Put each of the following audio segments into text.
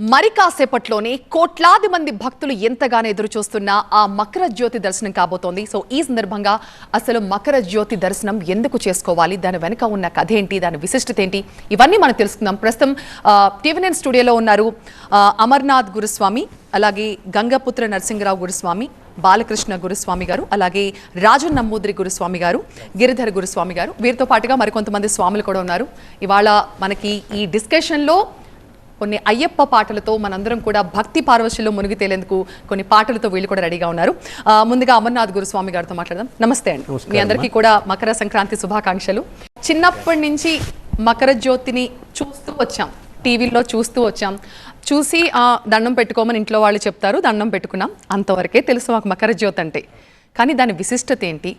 మరి కాసేపట్లోనే కోట్లాది మంది భక్తులు ఎంతగానో ఎదురు చూస్తున్న ఆ మకర జ్యోతి దర్శనం కాబోతోంది. సో ఈ సందర్భంగా అసలు మకర జ్యోతి దర్శనం ఎందుకు చేసుకోవాలి, దాని వెనుక ఉన్న కథ ఏంటి, దాని విశిష్టత ఏంటి, ఇవన్నీ మనం తెలుసుకుందాం. ప్రస్తుతం టీవీ9 స్టూడియోలో ఉన్నారు అమర్నాథ్ గురుస్వామి, అలాగే గంగపుత్ర నరసింగరావు గురుస్వామి, బాలకృష్ణ గురుస్వామి గారు, అలాగే రాజన్ నమ్మూద్రి గురుస్వామి గారు, గిరిధర్ గురుస్వామి గారు. వీరితో పాటుగా మరికొంతమంది స్వాములు కూడా ఉన్నారు. ఇవాళ మనకి ఈ డిస్కషన్లో కొన్ని అయ్యప్ప పాటలతో మనందరం కూడా భక్తి పార్వశంలో మునిగి తేలేందుకు కొన్ని పాటలతో వీళ్ళు కూడా రెడీగా ఉన్నారు. ముందుగా అమర్నాథ్ గురుస్వామి గారితో మాట్లాడదాం. నమస్తే అండి. మీ అందరికీ కూడా మకర సంక్రాంతి శుభాకాంక్షలు. చిన్నప్పటి నుంచి మకర జ్యోతిని చూస్తూ వచ్చాం, టీవీలో చూస్తూ వచ్చాం. చూసి దండం పెట్టుకోమని ఇంట్లో వాళ్ళు చెప్తారు, దండం పెట్టుకున్నాం, అంతవరకే తెలుసు మాకు మకర జ్యోతి అంటే. కానీ దాని విశిష్టత ఏంటి,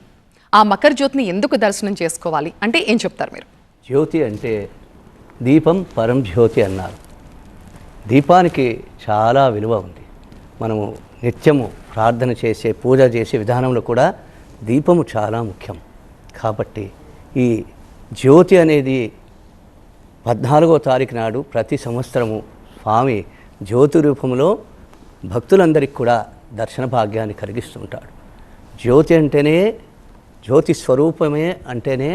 ఆ మకర జ్యోతిని ఎందుకు దర్శనం చేసుకోవాలి అంటే ఏం చెప్తారు మీరు? జ్యోతి అంటే దీపం పరం జ్యోతి అన్నారు. దీపానికి చాలా విలువ ఉంది. మనము నిత్యము ప్రార్థన చేసే, పూజ చేసే విధానంలో కూడా దీపము చాలా ముఖ్యం. కాబట్టి ఈ జ్యోతి అనేది 14వ తారీఖు నాడు ప్రతి సంవత్సరము స్వామి జ్యోతి రూపంలో భక్తులందరికీ కూడా దర్శన భాగ్యాన్ని కలిగిస్తుంటాడు. జ్యోతి అంటేనే, జ్యోతి స్వరూపమే అంటేనే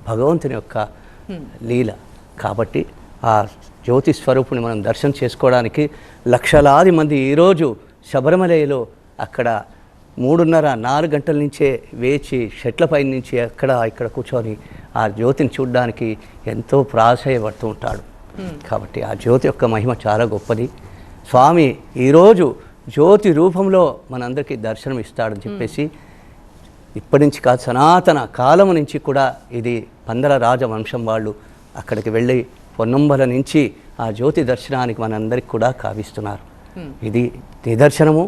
భగవంతుని యొక్క లీల. కాబట్టి ఆ జ్యోతి స్వరూపుని మనం దర్శనం చేసుకోవడానికి లక్షలాది మంది ఈరోజు శబరిమలలో అక్కడ 3:30-4 గంటల నుంచే వేచి షెట్లపై నుంచి ఇక్కడ కూర్చొని ఆ జ్యోతిని చూడడానికి ఎంతో ప్రాశయపడుతూ ఉంటాడు. కాబట్టి ఆ జ్యోతి యొక్క మహిమ చాలా గొప్పది. స్వామి ఈరోజు జ్యోతి రూపంలో మనందరికీ దర్శనం ఇస్తాడని చెప్పేసి ఇప్పటి నుంచి కాదు, సనాతన కాలం నుంచి కూడా ఇది పందల రాజవంశం వాళ్ళు అక్కడికి వెళ్ళి పొన్నంబల నుంచి ఆ జ్యోతి దర్శనానికి మనందరికి కూడా కావిస్తున్నారు. ఇది నిదర్శనము,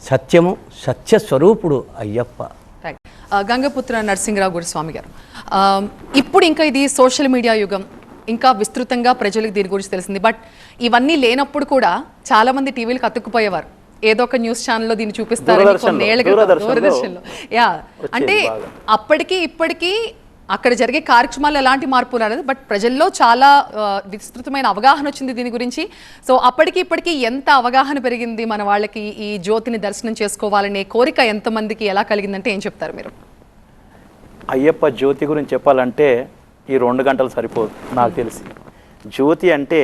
సత్యము, సత్యస్వరూపుడు అయ్యప్ప. గంగపుత్ర నరసింగరావు గురుస్వామి గారు, ఇప్పుడు ఇంకా ఇది సోషల్ మీడియా యుగం, ఇంకా విస్తృతంగా ప్రజలకు దీని గురించి తెలిసింది. బట్ ఇవన్నీ లేనప్పుడు కూడా చాలా మంది టీవీలకు అతుక్కుపోయేవారు. ఏదో ఒక న్యూస్ ఛానల్లో దీన్ని చూపిస్తారని దూరదర్శన్లో. యా, అంటే అప్పటికి ఇప్పటికీ అక్కడ జరిగే కార్యక్రమాలు ఎలాంటి మార్పు రాలేదు, బట్ ప్రజల్లో చాలా విస్తృతమైన అవగాహన వచ్చింది దీని గురించి. సో అప్పటికి ఇప్పటికీ ఎంత అవగాహన పెరిగింది మన వాళ్ళకి, ఈ జ్యోతిని దర్శనం చేసుకోవాలనే కోరిక ఎంతమందికి ఎలా కలిగిందంటే ఏం చెప్తారు మీరు? అయ్యప్ప జ్యోతి గురించి చెప్పాలంటే ఈ 2 గంటలు సరిపోదు నాకు తెలిసి. జ్యోతి అంటే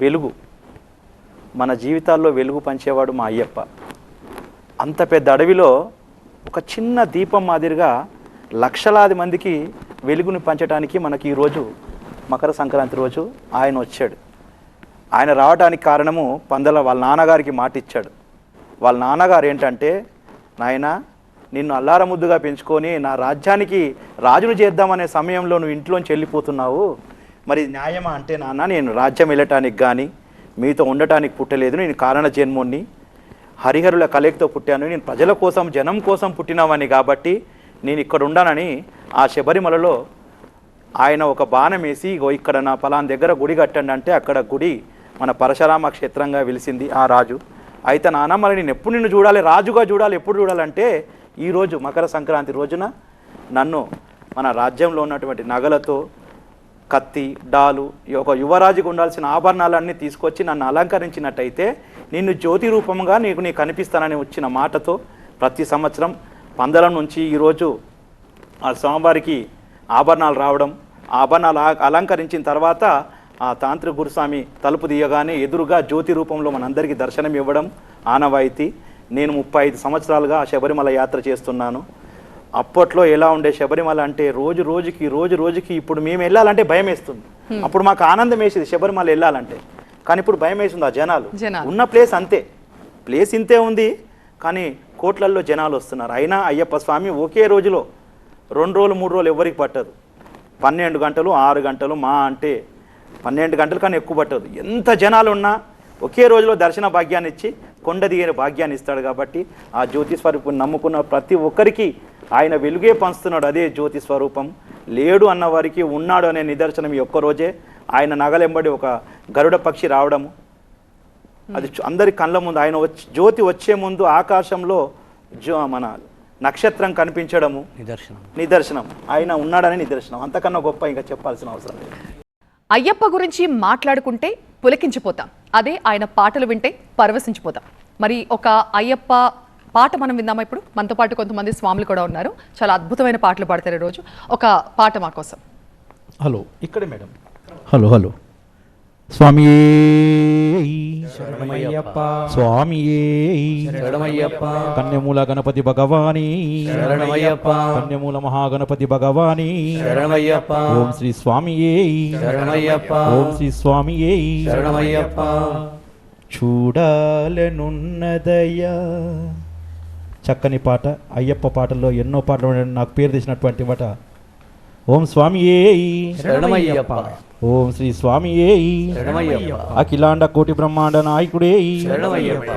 వెలుగు, మన జీవితాల్లో వెలుగు పంచేవాడు మా అయ్యప్ప. అంత పెద్ద అడవిలో ఒక చిన్న దీపం మాదిరిగా లక్షలాది మందికి వెలుగుని పంచడానికి మనకి ఈరోజు మకర సంక్రాంతి రోజు ఆయన వచ్చాడు. ఆయన రావడానికి కారణము వాళ్ళ నాన్నగారికి మాట ఇచ్చాడు. వాళ్ళ నాన్నగారు ఏంటంటే, నాయనా నిన్ను అల్లారముద్దుగా పెంచుకొని నా రాజ్యానికి రాజును చేద్దామనే సమయంలో నువ్వు ఇంట్లోంచి వెళ్ళిపోతున్నావు, మరి న్యాయమా అంటే, నాన్న నేను రాజ్యం వెళ్ళటానికి కానీ మీతో ఉండటానికి పుట్టలేదు, నేను కారణ జన్ముణ్ణి, హరిహరుల కలయికతో పుట్టాను, నేను ప్రజల కోసం జనం కోసం పుట్టినవాడిని, కాబట్టి నేను ఇక్కడ ఉండానని ఆ శబరిమలలో ఆయన ఒక బాణం వేసి, ఇక్కడ నా పలానా దగ్గర గుడి కట్టండి అంటే అక్కడ గుడి మన పరశురామ క్షేత్రంగా వెలిసింది ఆ రాజు. అయితే నాన్న మరి నేను ఎప్పుడు నిన్ను చూడాలి, రాజుగా చూడాలి, ఎప్పుడు చూడాలంటే ఈరోజు మకర సంక్రాంతి రోజున నన్ను మన రాజ్యంలో ఉన్నటువంటి నగలతో, కత్తి, డాలు, ఒక యువరాజుకు ఉండాల్సిన ఆభరణాలన్నీ తీసుకొచ్చి నన్ను అలంకరించినట్టయితే నిన్ను జ్యోతి రూపంగా నీకు కనిపిస్తానని వచ్చిన మాటతో ప్రతి సంవత్సరం పందలం నుంచి ఈరోజు ఆ స్వామివారికి ఆభరణాలు రావడం, ఆభరణాలు అలంకరించిన తర్వాత ఆ తాంత్రిక గురుస్వామి తలుపు తీయగానే ఎదురుగా జ్యోతి రూపంలో మనందరికీ దర్శనం ఇవ్వడం ఆనవాయితీ. నేను 35 సంవత్సరాలుగా శబరిమల యాత్ర చేస్తున్నాను. అప్పట్లో ఎలా ఉండే శబరిమల అంటే రోజు రోజుకి ఇప్పుడు మేము వెళ్ళాలంటే భయం వేస్తుంది. అప్పుడు మాకు ఆనందం వేసేది శబరిమల వెళ్ళాలంటే, కానీ ఇప్పుడు భయం వేస్తుంది. ఆ జనాలు ఉన్న ప్లేస్ అంతే, ప్లేస్ ఇంతే ఉంది, కానీ కోట్లల్లో జనాలు వస్తున్నారు. అయినా అయ్యప్ప స్వామి ఒకే రోజులో 2 రోజులు 3 రోజులు ఎవరికి పట్టదు, 12 గంటలు 6 గంటలు, మా అంటే 12 గంటలు కానీ ఎక్కువ పట్టదు. ఎంత జనాలు ఉన్నా ఒకే రోజులో దర్శన భాగ్యాన్ని ఇచ్చి కొండ దిగే భాగ్యాన్ని ఇస్తాడు. కాబట్టి ఆ జ్యోతి స్వరూపం నమ్ముకున్న ప్రతి ఒక్కరికి ఆయన వెలుగే పంచుతున్నాడు. అదే జ్యోతి స్వరూపం. లేడు అన్న వారికి ఉన్నాడు అనే నిదర్శనం ఈ ఒక్కరోజే. ఆయన నగలెంబడి ఒక గరుడ పక్షి రావడము, అది అందరి కళ్ళ ముందు, ఆయన జ్యోతి వచ్చే ముందు ఆకాశంలో మన నక్షత్రం కనిపించడము నిదర్శనం, ఆయన ఉన్నాడని నిదర్శనం. అంతకన్నా గొప్ప ఇంకా చెప్పాల్సిన అవసరం లేదు. అయ్యప్ప గురించి మాట్లాడుకుంటే పులకించిపోతాం. అదే ఆయన పాటలు వింటే పరవశించిపోతాం. మరి ఒక అయ్యప్ప పాట మనం విందామా ఇప్పుడు? మనతో పాటు కొంతమంది స్వాములు కూడా ఉన్నారు, చాలా అద్భుతమైన పాటలు పాడతారు ఈరోజు. ఒక పాట మా కోసం. హలో, ఇక్కడే మేడం. Hello hello. స్వామియే శరణమయ్యప్ప, స్వామియే శరణమయ్యప్ప, కన్యమూల గణపతి భగవాని శరణమయ్యప్ప, కన్యమూల మహాగణపతి భగవాని శరణమయ్యప్ప, ఓం శ్రీ స్వామియే శరణమయ్యప్ప, ఓం శ్రీ స్వామియే శరణమయ్యప్ప. చూడాలనున్నదయ్యా. చక్కని పాట. అయ్యప్ప పాటల్లో ఎన్నో పాటలు ఉన్నాయి. నాకు పేరు తెచ్చినటువంటి పాట ఓం స్వామియే శరణమయ్యప్ప, ఓం శ్రీ స్వామియే శరణమయ్యప్ప, అఖిలాండ కోటి బ్రహ్మాండ నాయకుడే శరణమయ్యప్ప,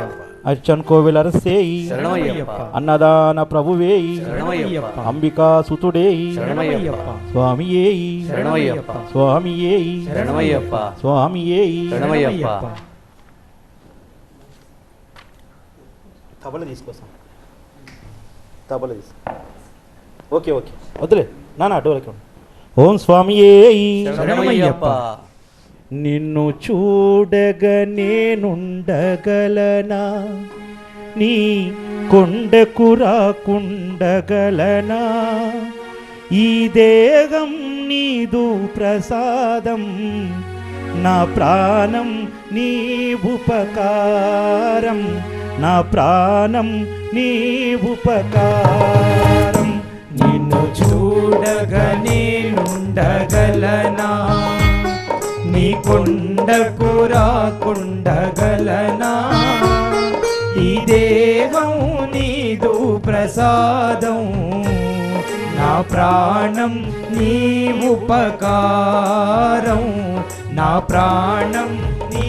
అర్చన్ కోవెల అరసే శరణమయ్యప్ప, అన్నదాన ప్రభువే శరణమయ్యప్ప, అంబికా సుతుడే శరణమయ్యప్ప, స్వామియే శరణమయ్యప్ప, స్వామియే శరణమయ్యప్ప, స్వామియే శరణమయ్యప్ప. తబల తీసుకొస్తాం. తబల తీసుకో. ఓకే ఓకే వద్దులే నాన్న అడ్డోలకి. ఓం స్వామియే శరణమయ్యప్ప. నిన్ను చూడగ నేనుండగలనా, నీ కొండకు రాకుండగలనా, ఈ దేహం నీదు ప్రసాదం, నా ప్రాణం నీ ఉపకారం, నా ప్రాణం నీ ఉపకారం. నిన్ను చూడగ నేనుండగలనా, నీ కొండకు రాకుండగలనా, ఈ దేహం నీదు ప్రసాదం, నా ప్రాణం నీ ఉపకారం, నా ప్రాణం నీ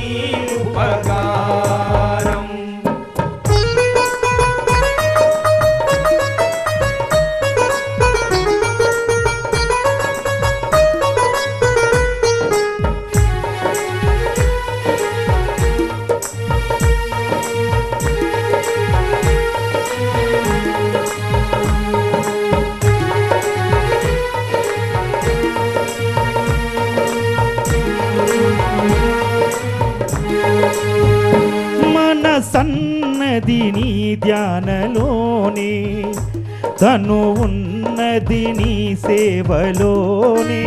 ఉపకారం. సన్నది నీ ధ్యానలోనే, తను ఉన్నది నీ సేవలోనే,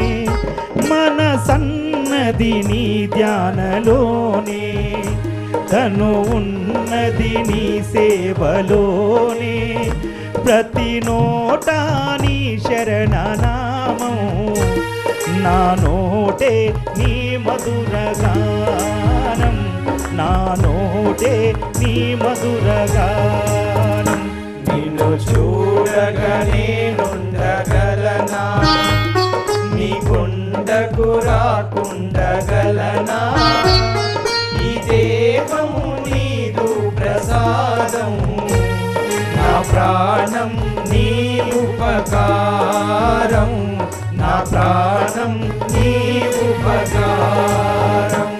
మన సన్నది నీ ధ్యానలోనే, తను ఉన్నది నీ సేవలోనే, ప్రతి నోటా నీ శరణనామం, నా నోటే నీ మధురగానం, నా నోటే నీ మధురగానం. నిన్ను చూడగ నేనుండగలనా, నీ కొండకు రాకుండగలనా, ఈ దేహము నీదు ప్రసాదం, నా ప్రాణం నీ ఉపకారం, నా ప్రాణం నీ ఉపకారం.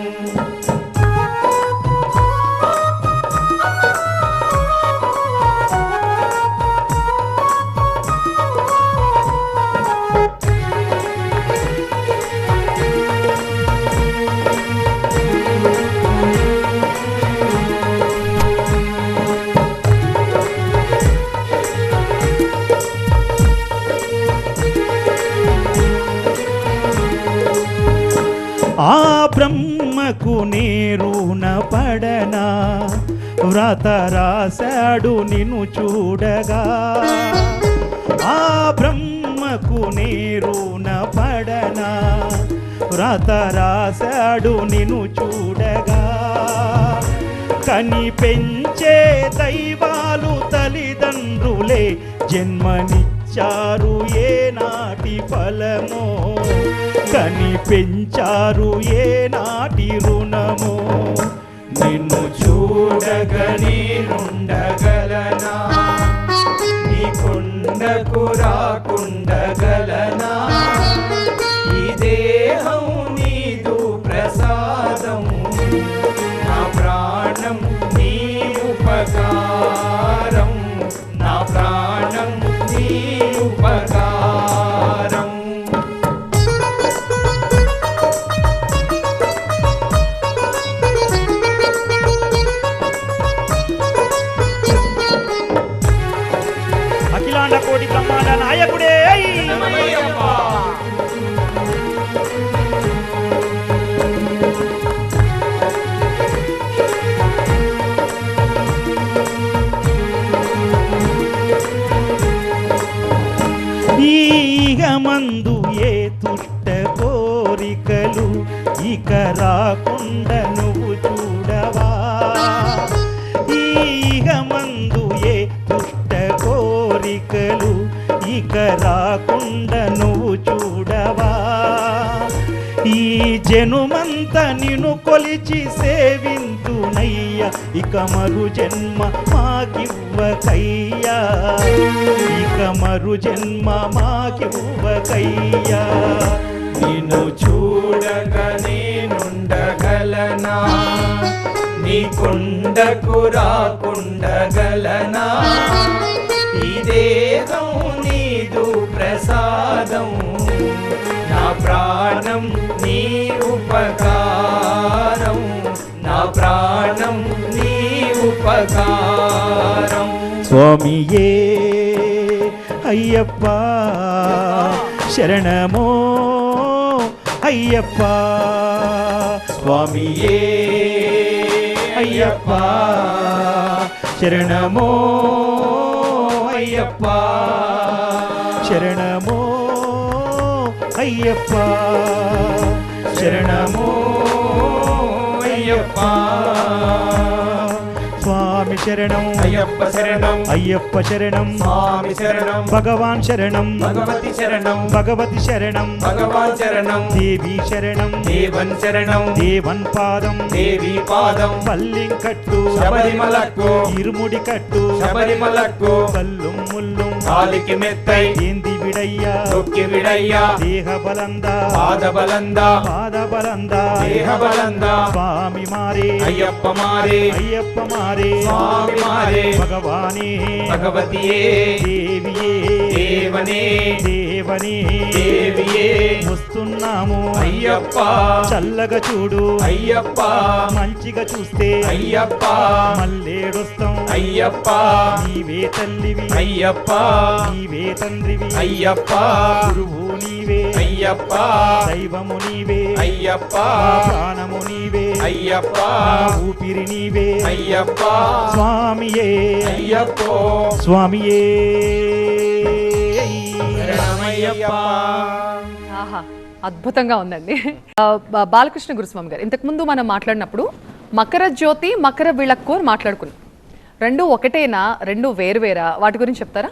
ఆ బ్రహ్మకు నేరున పడనా, వ్రత రాశాడు నిన్ను చూడగా, ఆ బ్రహ్మకు నేరున పడనా, వ్రత రాశాడు నిన్ను చూడగా, కని పెంచే దైవాలు తల్లిదండ్రులే జన్మనిచ్చారు ఏనాటి ఫలమో, కని పెంచారు ఏనాటి రుణమో. నిన్ను చూడగ నేనుండగలనా, నీ కొండకు రాకుండగలనా, ఈ దేహం నీదు ప్రసాదం, నా ప్రాణం నీ ఉపకారం, నా ప్రాణం నీ ఉపకారం. ఇక రాకుండా నువ్వు చూడవా ఈ జనుమంతా నిన్ను కొలిచి సేవింతునయ్యా ఇక మరు జన్మ మాకివ్వకయ్యా ఇక మరు జన్మ మాకివ్వకయ్యా నిన్ను చూడగా నేనుండగలనా నీ కొండకు రాకుండగలనా ఈ దేహం నీదు ప్రసాదం నా ప్రాణం నీ ఉపకారం నా ప్రాణం నీ ఉపకారం స్వామియే అయ్యప్ప శరణమో అయ్యప్ప స్వామియే అయ్యప్ప శరణమో అయ్యప్ప శరణమో అయ్యప్ప శరణమో అయ్యప్ప స్వామి శరణం అయ్యప్ప శరణం అయ్యప్ప శరణం స్వామి శరణం భగవాన్ శరణం భగవతి శరణం భగవతి శరణం భగవాన్ శరణం దేవి శరణం దేవన్ శరణం దేవన్ పాదం దేవి పాదం పల్లింకట్టు శబరిమలకు ఇరుముడి కట్టు శబరిమలకు కల్లుం ముల్లుం కాలికి మెత్తై ఏంది విడయ్యా తొక్కి విడయ్యా దేహ బలందా పాద బలందా పాద బలందా దేహ బలందా స్వామి మారే అయ్యప్ప మారే అయ్యప్ప మారే స్వామి మారే భగవానే భగవతియే దేవియే దేవనే దేవనే దేవియే వస్తున్నాము అయ్యప్ప చల్లగా చూడు అయ్యప్ప మంచిగా చూస్తే అయ్యప్ప మల్లేడొస్తాం అయ్యప్ప నీవే తల్లివి అయ్యప్ప నీవే తండ్రివి అయ్యప్ప గురువు నీవే అయ్యప్ప దైవము నీవే అయ్యప్ప నా ప్రాణము నీవే అయ్యప్ప నా ఊపిరి నీవే అయ్యప్ప స్వామియే అయ్యప్పో స్వామియే శరణమయ్యప్ప ఆహా అద్భుతంగా ఉందండి బాలకృష్ణ గురుస్వామి గారు ఇంతకుముందు మనం మాట్లాడినప్పుడు మకర జ్యోతి మకర విళక్కు అని మాట్లాడుకున్నాం రెండు ఒకటేనా రెండు వేరువేరా వాటి గురించి చెప్తారా?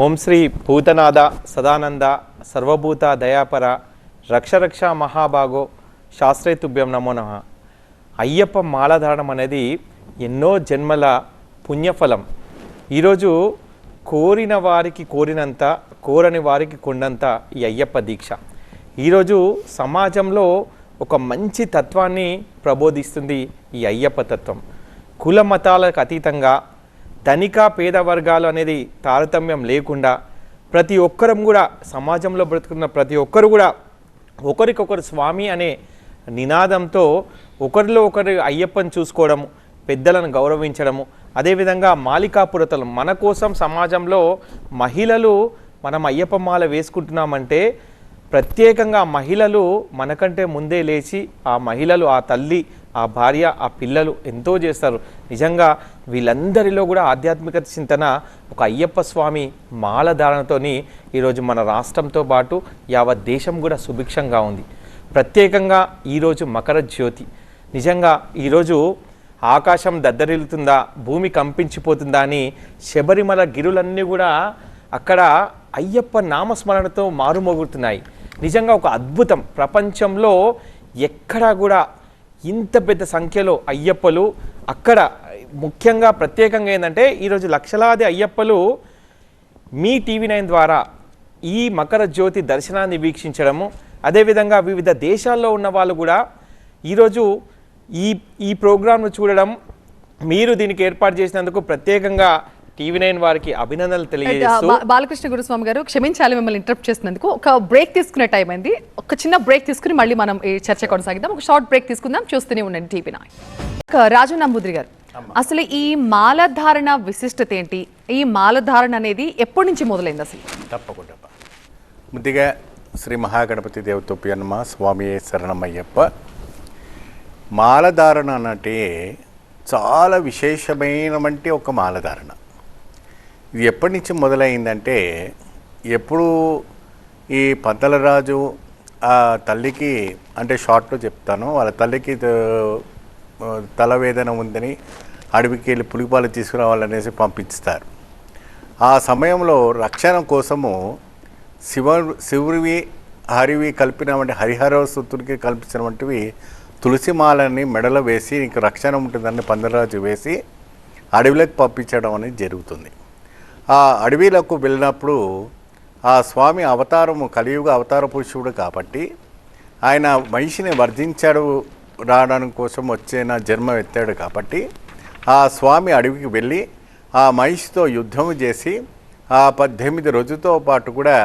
ఓం శ్రీ భూతనాథ సదానంద సర్వభూత దయాపర రక్ష రక్ష మహాభాగో శాస్త్రే తుభ్యం నమో నమః. అయ్యప్ప మాలధారణం అనేది ఎన్నో జన్మల పుణ్యఫలం. ఈరోజు కోరిన వారికి కోరినంత కోరని వారికి కొండంత ఈ అయ్యప్ప దీక్ష ఈరోజు సమాజంలో ఒక మంచి తత్వాన్ని ప్రబోధిస్తుంది ఈ అయ్యప్ప తత్వం. కుల మతాలకు అతీతంగా ధనిక పేద వర్గాలు అనేది తారతమ్యం లేకుండా ప్రతి ఒక్కరం కూడా సమాజంలో బ్రతుకున్న ప్రతి ఒక్కరు కూడా ఒకరికొకరు స్వామి అనే నినాదంతో ఒకరిలో ఒకరు అయ్యప్పని చూసుకోవడము, పెద్దలను గౌరవించడము, అదేవిధంగా మాలికాపురతలు మన కోసం సమాజంలో మహిళలు మనం అయ్యప్ప మాల వేసుకుంటున్నామంటే ప్రత్యేకంగా మహిళలు మనకంటే ముందే లేచి ఆ మహిళలు ఆ తల్లి ఆ భార్య ఆ పిల్లలు ఎంతో చేస్తారు. నిజంగా వీళ్ళందరిలో కూడా ఆధ్యాత్మిక చింతన ఒక అయ్యప్ప స్వామి మాల ధారణతోని ఈరోజు మన రాష్ట్రంతో పాటు యావత్ దేశం కూడా సుభిక్షంగా ఉంది. ప్రత్యేకంగా ఈరోజు మకర జ్యోతి. నిజంగా ఈరోజు ఆకాశం దద్దరిల్లుతుందా, భూమి కంపించిపోతుందా అని శబరిమల గిరులన్నీ కూడా అక్కడ అయ్యప్ప నామస్మరణతో మారుమోగుతున్నాయి. నిజంగా ఒక అద్భుతం. ప్రపంచంలో ఎక్కడా కూడా ఇంత పెద్ద సంఖ్యలో అయ్యప్పలు అక్కడ ముఖ్యంగా ప్రత్యేకంగా ఏంటంటే ఈరోజు లక్షలాది అయ్యప్పలు మీ TV9 ద్వారా ఈ మకర జ్యోతి దర్శనాన్ని వీక్షించడము, అదేవిధంగా వివిధ దేశాల్లో ఉన్న వాళ్ళు కూడా ఈరోజు ఈ ప్రోగ్రాంను చూడడం, మీరు దీనికి ఏర్పాటు చేసినందుకు ప్రత్యేకంగా TV9 వారికి అభినందనలు తెలియజేస్తూ. బాలకృష్ణ గురుస్వామి గారు క్షమించాలి మిమ్మల్ని ఇంటరప్ట్ చేసినందుకు. ఒక బ్రేక్ తీసుకునే టైం అయింది. ఒక చిన్న బ్రేక్ తీసుకుని మళ్ళీ మనం ఈ చర్చ కొనసాగిద్దాం. ఒక షార్ట్ బ్రేక్ తీసుకుందాం, చూస్తూనే ఉండండి TV9. రాజు నంబూద్రి గారు, అసలు ఈ మాలధారణ విశిష్టత ఏంటి? ఈ మాలధారణ అనేది ఎప్పటి నుంచి మొదలైంది అసలు? తప్పకుండా. ముందుగా శ్రీ మహాగణపతి దేవతోప్యన్మ స్వామి శరణమయ్యప్ప. మాలధారణ అంటే చాలా విశేషమైనటువంటి ఒక మాలధారణ. ఇది ఎప్పటి నుంచి మొదలైందంటే, ఎప్పుడు ఈ పంతలరాజు ఆ తల్లికి, అంటే షార్ట్లో చెప్తాను, వాళ్ళ తల్లికి తలవేదన ఉందని అడవికి వెళ్ళి పులిపాలు తీసుకురావాలనేసి పంపిస్తారు. ఆ సమయంలో రక్షణ కోసము శివుడివి హరివి కలిపినటువంటి హరిహర సూత్రుడికి కల్పించినటువంటివి తులసిమాలని మెడలో వేసి నీకు రక్షణ ఉంటుందని పందరాజు వేసి అడవిలోకి పంపించడం అనేది జరుగుతుంది. ఆ అడవిలకు వెళ్ళినప్పుడు ఆ స్వామి అవతారము కలియుగ అవతార పురుషుడు కాబట్టి ఆయన మనిషిని వర్ధించాడు రావడానికి కోసం వచ్చిన జన్మ ఎత్తాడు కాబట్టి ఆ స్వామి అడవికి వెళ్ళి ఆ మనిషితో యుద్ధం చేసి ఆ 18 రోజులతో పాటు కూడా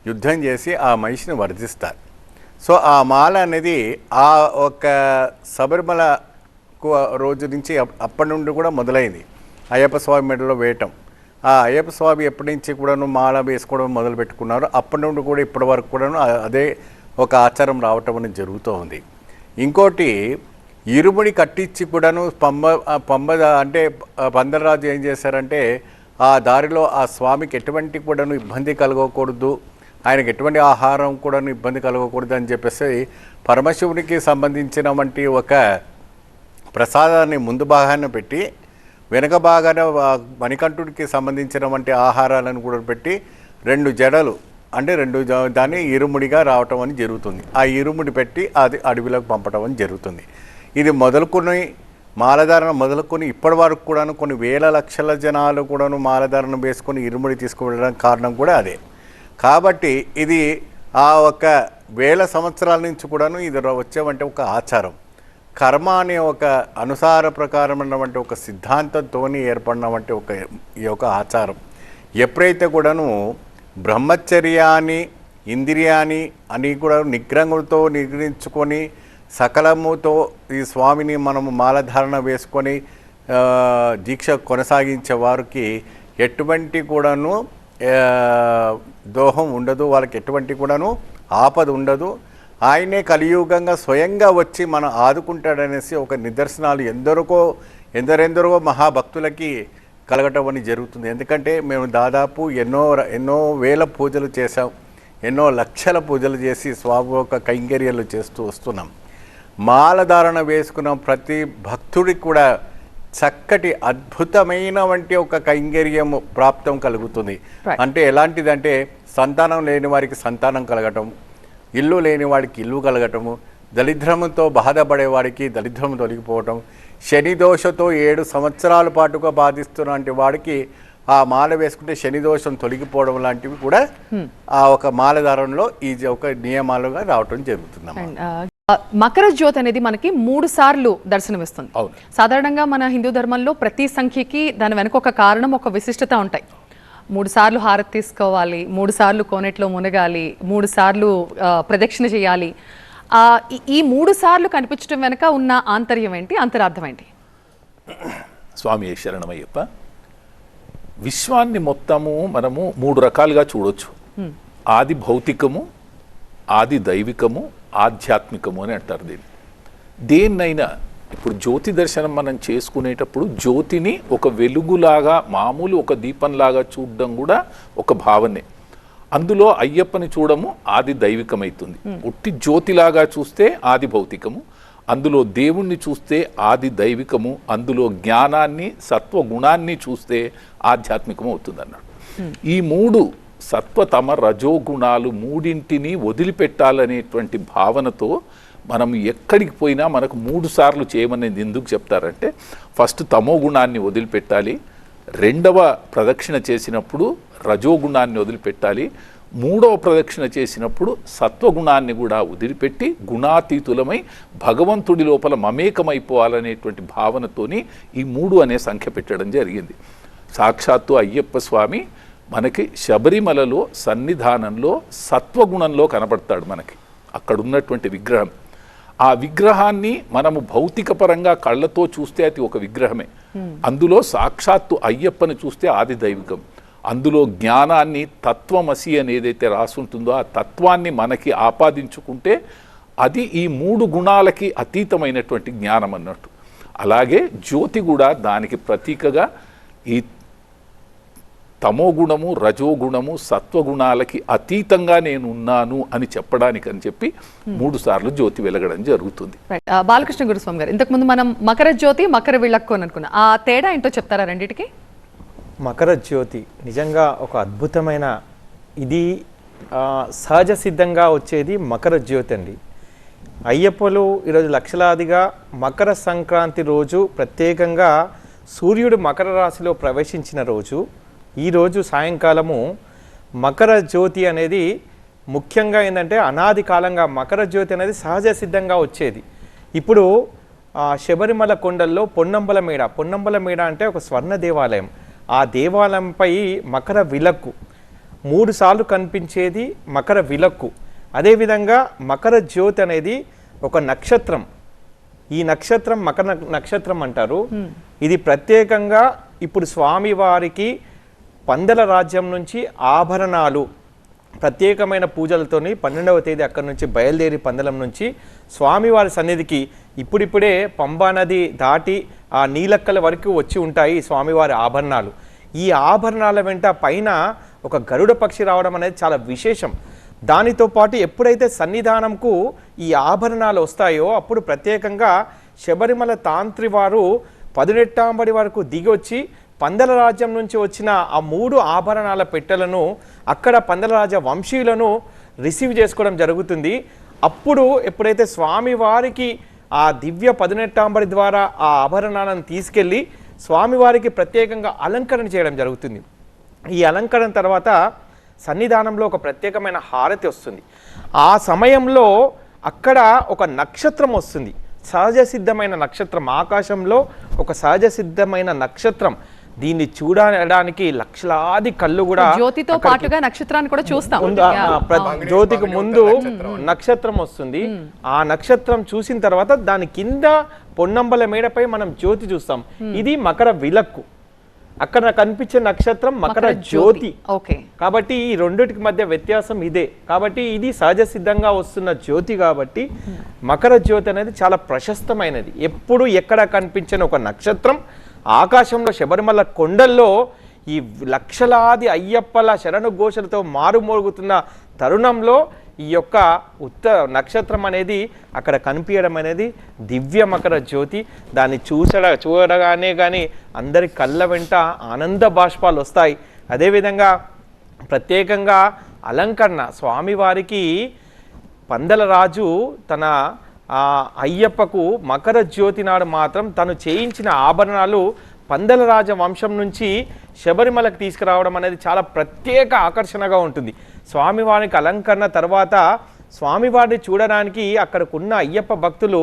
యుద్ధం చేసి ఆ మనిషిని వర్ధిస్తారు. సో ఆ మాల అనేది ఆ ఒక శబరిమల రోజు నుంచి అప్పటి నుండి కూడా మొదలైంది అయ్యప్ప స్వామి మెడలో వేయటం. ఆ అయ్యప్ప స్వామి ఎప్పటి నుంచి కూడాను మాల వేసుకోవడం మొదలు పెట్టుకున్నారు. అప్పటి నుండి కూడా ఇప్పటి వరకు కూడాను అదే ఒక ఆచారం రావటం అనేది జరుగుతూ ఉంది. ఇంకోటి ఇరుముడి కట్టించి కూడాను పంబ అంటే పందరరాజు ఏం చేశారంటే ఆ దారిలో ఆ స్వామికి ఎటువంటి కూడాను ఇబ్బంది కలగకూడదు, ఆయనకి ఎటువంటి ఆహారం కూడాను ఇబ్బంది కలగకూడదు అని చెప్పేసి పరమశివునికి సంబంధించిన వంటి ఒక ప్రసాదాన్ని ముందు భాగాన్ని పెట్టి వెనక భాగాన మణికంఠుడికి సంబంధించిన వంటి ఆహారాలను కూడా పెట్టి 2 జడలు అంటే 2 దాన్ని ఇరుముడిగా రావటం అని జరుగుతుంది. ఆ ఇరుముడి పెట్టి అది అడవిలోకి పంపటం అని జరుగుతుంది. ఇది మొదలుకొని మాలధారణ మొదలుకొని ఇప్పటి వరకు కూడాను కొన్ని వేల లక్షల జనాలు కూడాను మాలధారణ వేసుకొని ఇరుముడి తీసుకువెళ్ళడానికి కారణం కూడా అదే. కాబట్టి ఇది ఆ ఒక వేల సంవత్సరాల నుంచి కూడాను ఇది వచ్చేవంటే ఒక ఆచారం, కర్మ అనే ఒక అనుసార ప్రకారమైనటువంటి ఒక సిద్ధాంతంతో ఏర్పడినటువంటి ఈ యొక్క ఆచారం. ఎప్పుడైతే కూడాను బ్రహ్మచర్యాన్ని ఇంద్రియాన్ని అని కూడా నిగ్రహంతో నిగ్రహించుకొని సకలముతో ఈ స్వామిని మనము మాలధారణ వేసుకొని దీక్ష కొనసాగించే వారికి ఎటువంటి కూడాను దోహం ఉండదు, వాళ్ళకి ఎటువంటి కూడాను ఆపద ఉండదు. ఆయనే కలియుగంగా స్వయంగా వచ్చి మనం ఆదుకుంటాడనేసి ఒక నిదర్శనాలు ఎందరెందరో మహాభక్తులకి కలగటం అని జరుగుతుంది. ఎందుకంటే మేము దాదాపు ఎన్నో వేల పూజలు చేసాం, ఎన్నో లక్షల పూజలు చేసి స్వామి యొక్క కైంకర్యాలు చేస్తూ వస్తున్నాం. మాలధారణ వేసుకున్న ప్రతి భక్తుడికి కూడా చక్కటి అద్భుతమైన వంటి ఒక కైంకర్యం ప్రాప్తం కలుగుతుంది. అంటే ఎలాంటిదంటే సంతానం లేని వారికి సంతానం కలగటం, ఇల్లు లేని వాడికి ఇల్లు కలగటము, దరిద్రముతో బాధపడే వాడికి దరిద్రము తొలగిపోవటం, శని దోషతో 7 సంవత్సరాల పాటుగా బాధిస్తున్నటువంటి వాడికి ఆ మాల వేసుకుంటే శని దోషం తొలగిపోవడం లాంటివి కూడా ఆ ఒక మాలధారణలో ఈ ఒక నియమాలుగా రావటం జరుగుతుంది. మకర జ్యోతి అనేది మనకి 3 సార్లు దర్శనమిస్తుంది. సాధారణంగా మన హిందూ ధర్మంలో ప్రతి సంఖ్యకి దాని వెనక ఒక కారణం, ఒక విశిష్టత ఉంటాయి. 3 సార్లు హారతి తీసుకోవాలి, 3 సార్లు కోనేట్లో మునగాలి, 3 సార్లు ప్రదక్షిణ చేయాలి. ఈ 3 సార్లు కనిపించడం వెనక ఉన్న ఆంతర్యం ఏంటి, అంతరార్థం ఏంటి? స్వామి శరణమయ్యప్ప. విశ్వాన్ని మొత్తము మనము 3 రకాలుగా చూడొచ్చు. ఆది భౌతికము, ఆది దైవికము, ఆధ్యాత్మికము అని అంటారు. దేన్నైనా ఇప్పుడు జ్యోతి దర్శనం మనం చేసుకునేటప్పుడు జ్యోతిని ఒక వెలుగులాగా, మామూలు ఒక దీపంలాగా చూడడం కూడా ఒక భావనే. అందులో అయ్యప్పని చూడము ఆది దైవికమైతుంది. ఉట్టి జ్యోతిలాగా చూస్తే ఆది భౌతికము, అందులో దేవుణ్ణి చూస్తే ఆది దైవికము, అందులో జ్ఞానాన్ని సత్వగుణాన్ని చూస్తే ఆధ్యాత్మికము అవుతుంది అన్నాడు. ఈ 3 సత్వతమ రజోగుణాలు మూడింటిని వదిలిపెట్టాలనేటువంటి భావనతో మనం ఎక్కడికి పోయినా మనకు 3 సార్లు చేయమనేది ఎందుకు చెప్తారంటే, ఫస్ట్ తమో గుణాన్ని వదిలిపెట్టాలి, 2వ ప్రదక్షిణ చేసినప్పుడు రజోగుణాన్ని వదిలిపెట్టాలి, 3వ ప్రదక్షిణ చేసినప్పుడు సత్వగుణాన్ని కూడా వదిలిపెట్టి గుణాతీతులమై భగవంతుడి లోపల మమేకమైపోవాలనేటువంటి భావనతోని ఈ 3 అనే సంఖ్య పెట్టడం జరిగింది. సాక్షాత్తు అయ్యప్ప స్వామి మనకి శబరిమలలో సన్నిధానంలో సత్వగుణంలో కనబడతాడు. మనకి అక్కడ ఉన్నటువంటి విగ్రహం, ఆ విగ్రహాన్ని మనము భౌతిక పరంగా కళ్ళతో చూస్తే అది ఒక విగ్రహమే. అందులో సాక్షాత్తు అయ్యప్పని చూస్తే ఆది దైవికం. అందులో జ్ఞానాన్ని తత్వమసి అని ఏదైతే రాసుంటుందో ఆ తత్వాన్ని మనకి ఆపాదించుకుంటే అది ఈ 3 గుణాలకి అతీతమైనటువంటి జ్ఞానం అన్నట్టు. అలాగే జ్యోతి కూడా దానికి ప్రతీకగా ఈ తమోగుణము, రజోగుణము, సత్వగుణాలకి అతీతంగా నేను ఉన్నాను అని చెప్పడానికి అని చెప్పి 3 సార్లు జ్యోతి వెలగడం జరుగుతుంది. బాలకృష్ణ గురుస్వామి గారు, ఇంతకుముందు మనం మకర జ్యోతి, మకర విళక్కు అని అనుకున్నాం. ఆ తేడా ఏంటో చెప్తారా రెండింటికి? మకర జ్యోతి నిజంగా ఒక అద్భుతమైన ఇది సహజ సిద్ధంగా వచ్చేది మకర జ్యోతి అండి. అయ్యప్పలు ఈరోజు లక్షలాదిగా మకర సంక్రాంతి రోజు ప్రత్యేకంగా సూర్యుడు మకర రాశిలో ప్రవేశించిన రోజు ఈరోజు సాయంకాలము మకర జ్యోతి అనేది ముఖ్యంగా ఏంటంటే అనాది కాలంగా మకర జ్యోతి అనేది సహజ సిద్ధంగా వచ్చేది. ఇప్పుడు శబరిమల కొండల్లో పొన్నంబల మేడ అంటే ఒక స్వర్ణ దేవాలయం. ఆ దేవాలయంపై మకర విలక్కు 3 సార్లు కనిపించేది మకర విలక్కు. అదేవిధంగా మకర జ్యోతి అనేది ఒక నక్షత్రం. ఈ నక్షత్రం మకర నక్షత్రం అంటారు. ఇది ప్రత్యేకంగా ఇప్పుడు స్వామివారికి పందల రాజ్యం నుంచి ఆభరణాలు ప్రత్యేకమైన పూజలతోని 12వ తేదీ అక్కడి నుంచి బయలుదేరి పందలం నుంచి స్వామివారి సన్నిధికి ఇప్పుడిప్పుడే పంబా నది దాటి ఆ నీలక్కల వరకు వచ్చి ఉంటాయి స్వామివారి ఆభరణాలు. ఈ ఆభరణాల వెంట పైన ఒక గరుడ పక్షి రావడం అనేది చాలా విశేషం. దానితో పాటు ఎప్పుడైతే సన్నిధానంకు ఈ ఆభరణాలు వస్తాయో అప్పుడు ప్రత్యేకంగా శబరిమల తాంత్రి వారు 18 వరకు దిగి వచ్చి పందల రాజ్యం నుంచి వచ్చిన ఆ 3 ఆభరణాల పెట్టెలను అక్కడ పందల రాజ వంశీయులను రిసీవ్ చేసుకోవడం జరుగుతుంది. అప్పుడు ఎప్పుడైతే స్వామివారికి ఆ దివ్య 18 ద్వారా ఆ ఆభరణాలను తీసుకెళ్ళి స్వామివారికి ప్రత్యేకంగా అలంకరణ చేయడం జరుగుతుంది. ఈ అలంకరణ తర్వాత సన్నిధానంలో ఒక ప్రత్యేకమైన హారతి వస్తుంది. ఆ సమయంలో అక్కడ ఒక నక్షత్రం వస్తుంది, సహజ సిద్ధమైన నక్షత్రం. ఆకాశంలో ఒక సహజ సిద్ధమైన నక్షత్రం. దీన్ని చూడడానికి లక్షలాది కళ్ళు కూడా జ్యోతితో పాటుగా నక్షత్రాన్ని కూడా చూస్తాం. జ్యోతికి ముందు నక్షత్రం వస్తుంది. ఆ నక్షత్రం చూసిన తర్వాత దాని కింద పొన్నంబల మేడపై మనం జ్యోతి చూస్తాం. ఇది మకర విలక్కు. అక్కడ కనిపించే నక్షత్రం మకర జ్యోతి. కాబట్టి ఈ రెండిటికి మధ్య వ్యత్యాసం ఇదే. కాబట్టి ఇది సహజ సిద్ధంగా వస్తున్న జ్యోతి కాబట్టి మకర జ్యోతి అనేది చాలా ప్రశస్తమైనది. ఎప్పుడు ఎక్కడ కనిపించిన ఒక నక్షత్రం ఆకాశంలో శబరిమల కొండల్లో ఈ లక్షలాది అయ్యప్పల శరణు ఘోషలతో మారుమోగుతున్న తరుణంలో ఈ యొక్క నక్షత్రం అనేది అక్కడ కనిపించడం అనేది దివ్య మకర జ్యోతి. దాన్ని చూడగానే కానీ అందరి కళ్ళ వెంట ఆనంద బాష్పాలు వస్తాయి. అదేవిధంగా ప్రత్యేకంగా అలంకరణ స్వామివారికి పందల రాజు తన అయ్యప్పకు మకర జ్యోతి నాడు మాత్రం తను చేయించిన ఆభరణాలు పందల రాజ వంశం నుంచి శబరిమలకు తీసుకురావడం అనేది చాలా ప్రత్యేక ఆకర్షణగా ఉంటుంది. స్వామివారికి అలంకరణ తర్వాత స్వామివారిని చూడడానికి అక్కడికున్న అయ్యప్ప భక్తులు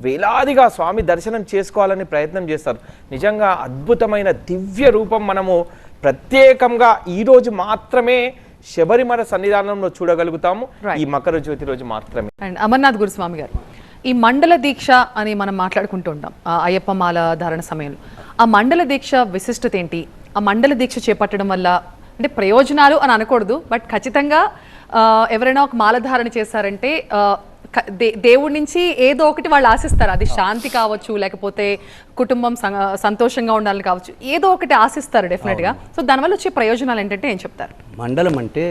వేలాదిగా స్వామి దర్శనం చేసుకోవాలని ప్రయత్నం చేస్తారు. నిజంగా అద్భుతమైన దివ్య రూపం మనము ప్రత్యేకంగా ఈరోజు మాత్రమే శబరిమల సన్నిధానంలో చూడగలుగుతాము, ఈ మకర జ్యోతి రోజు మాత్రమే. అండ్ అమర్నాథ్ గురుస్వామి గారు, ఈ మండల దీక్ష అని మనం మాట్లాడుకుంటూ ఉంటాం అయ్యప్ప మాల ధారణ సమయంలో. ఆ మండల దీక్ష విశిష్టత ఏంటి? ఆ మండల దీక్ష చేపట్టడం వల్ల అంటే ప్రయోజనాలు అని అనకూడదు, బట్ ఖచ్చితంగా ఎవరైనా ఒక మాల ధారణ చేశారంటే దేవుడి నుంచి ఏదో ఒకటి వాళ్ళు ఆశిస్తారు. అది శాంతి కావచ్చు, లేకపోతే కుటుంబం సంతోషంగా ఉండాలని కావచ్చు, ఏదో ఒకటి ఆశిస్తారు డెఫినెట్గా. సో దానివల్ల వచ్చే ప్రయోజనాలు ఏంటంటే ఏం చెప్తారు? మండలం అంటే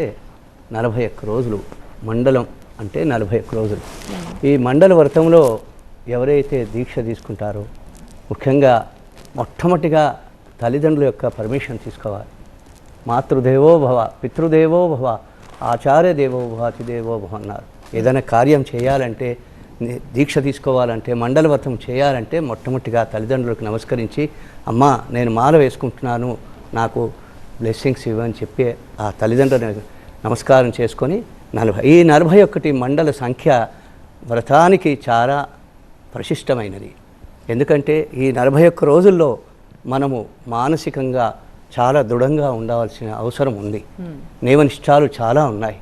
41 రోజులు. మండలం అంటే 41 రోజులు. ఈ మండల వ్రతంలో ఎవరైతే దీక్ష తీసుకుంటారో ముఖ్యంగా మొట్టమొదటిగా తల్లిదండ్రుల యొక్క పర్మిషన్ తీసుకోవాలి. మాతృదేవో భవ, పితృదేవో భవ, ఆచార్య దేవో భవ, అతిదేవో భవ అన్నారు. ఏదైనా కార్యం చేయాలంటే, దీక్ష తీసుకోవాలంటే, మండల వ్రతం చేయాలంటే మొట్టమొదటిగా తల్లిదండ్రులకు నమస్కరించి, అమ్మా నేను మాల వేసుకుంటున్నాను, నాకు బ్లెస్సింగ్స్ ఇవ్వని చెప్పి ఆ తల్లిదండ్రులకు నమస్కారం చేసుకొని ఈ 41 మండల సంఖ్య వ్రతానికి చాలా ప్రశిష్టమైనది. ఎందుకంటే ఈ 41 రోజుల్లో మనము మానసికంగా చాలా దృఢంగా ఉండవలసిన అవసరం ఉంది. నియమనిష్టాలు చాలా ఉన్నాయి.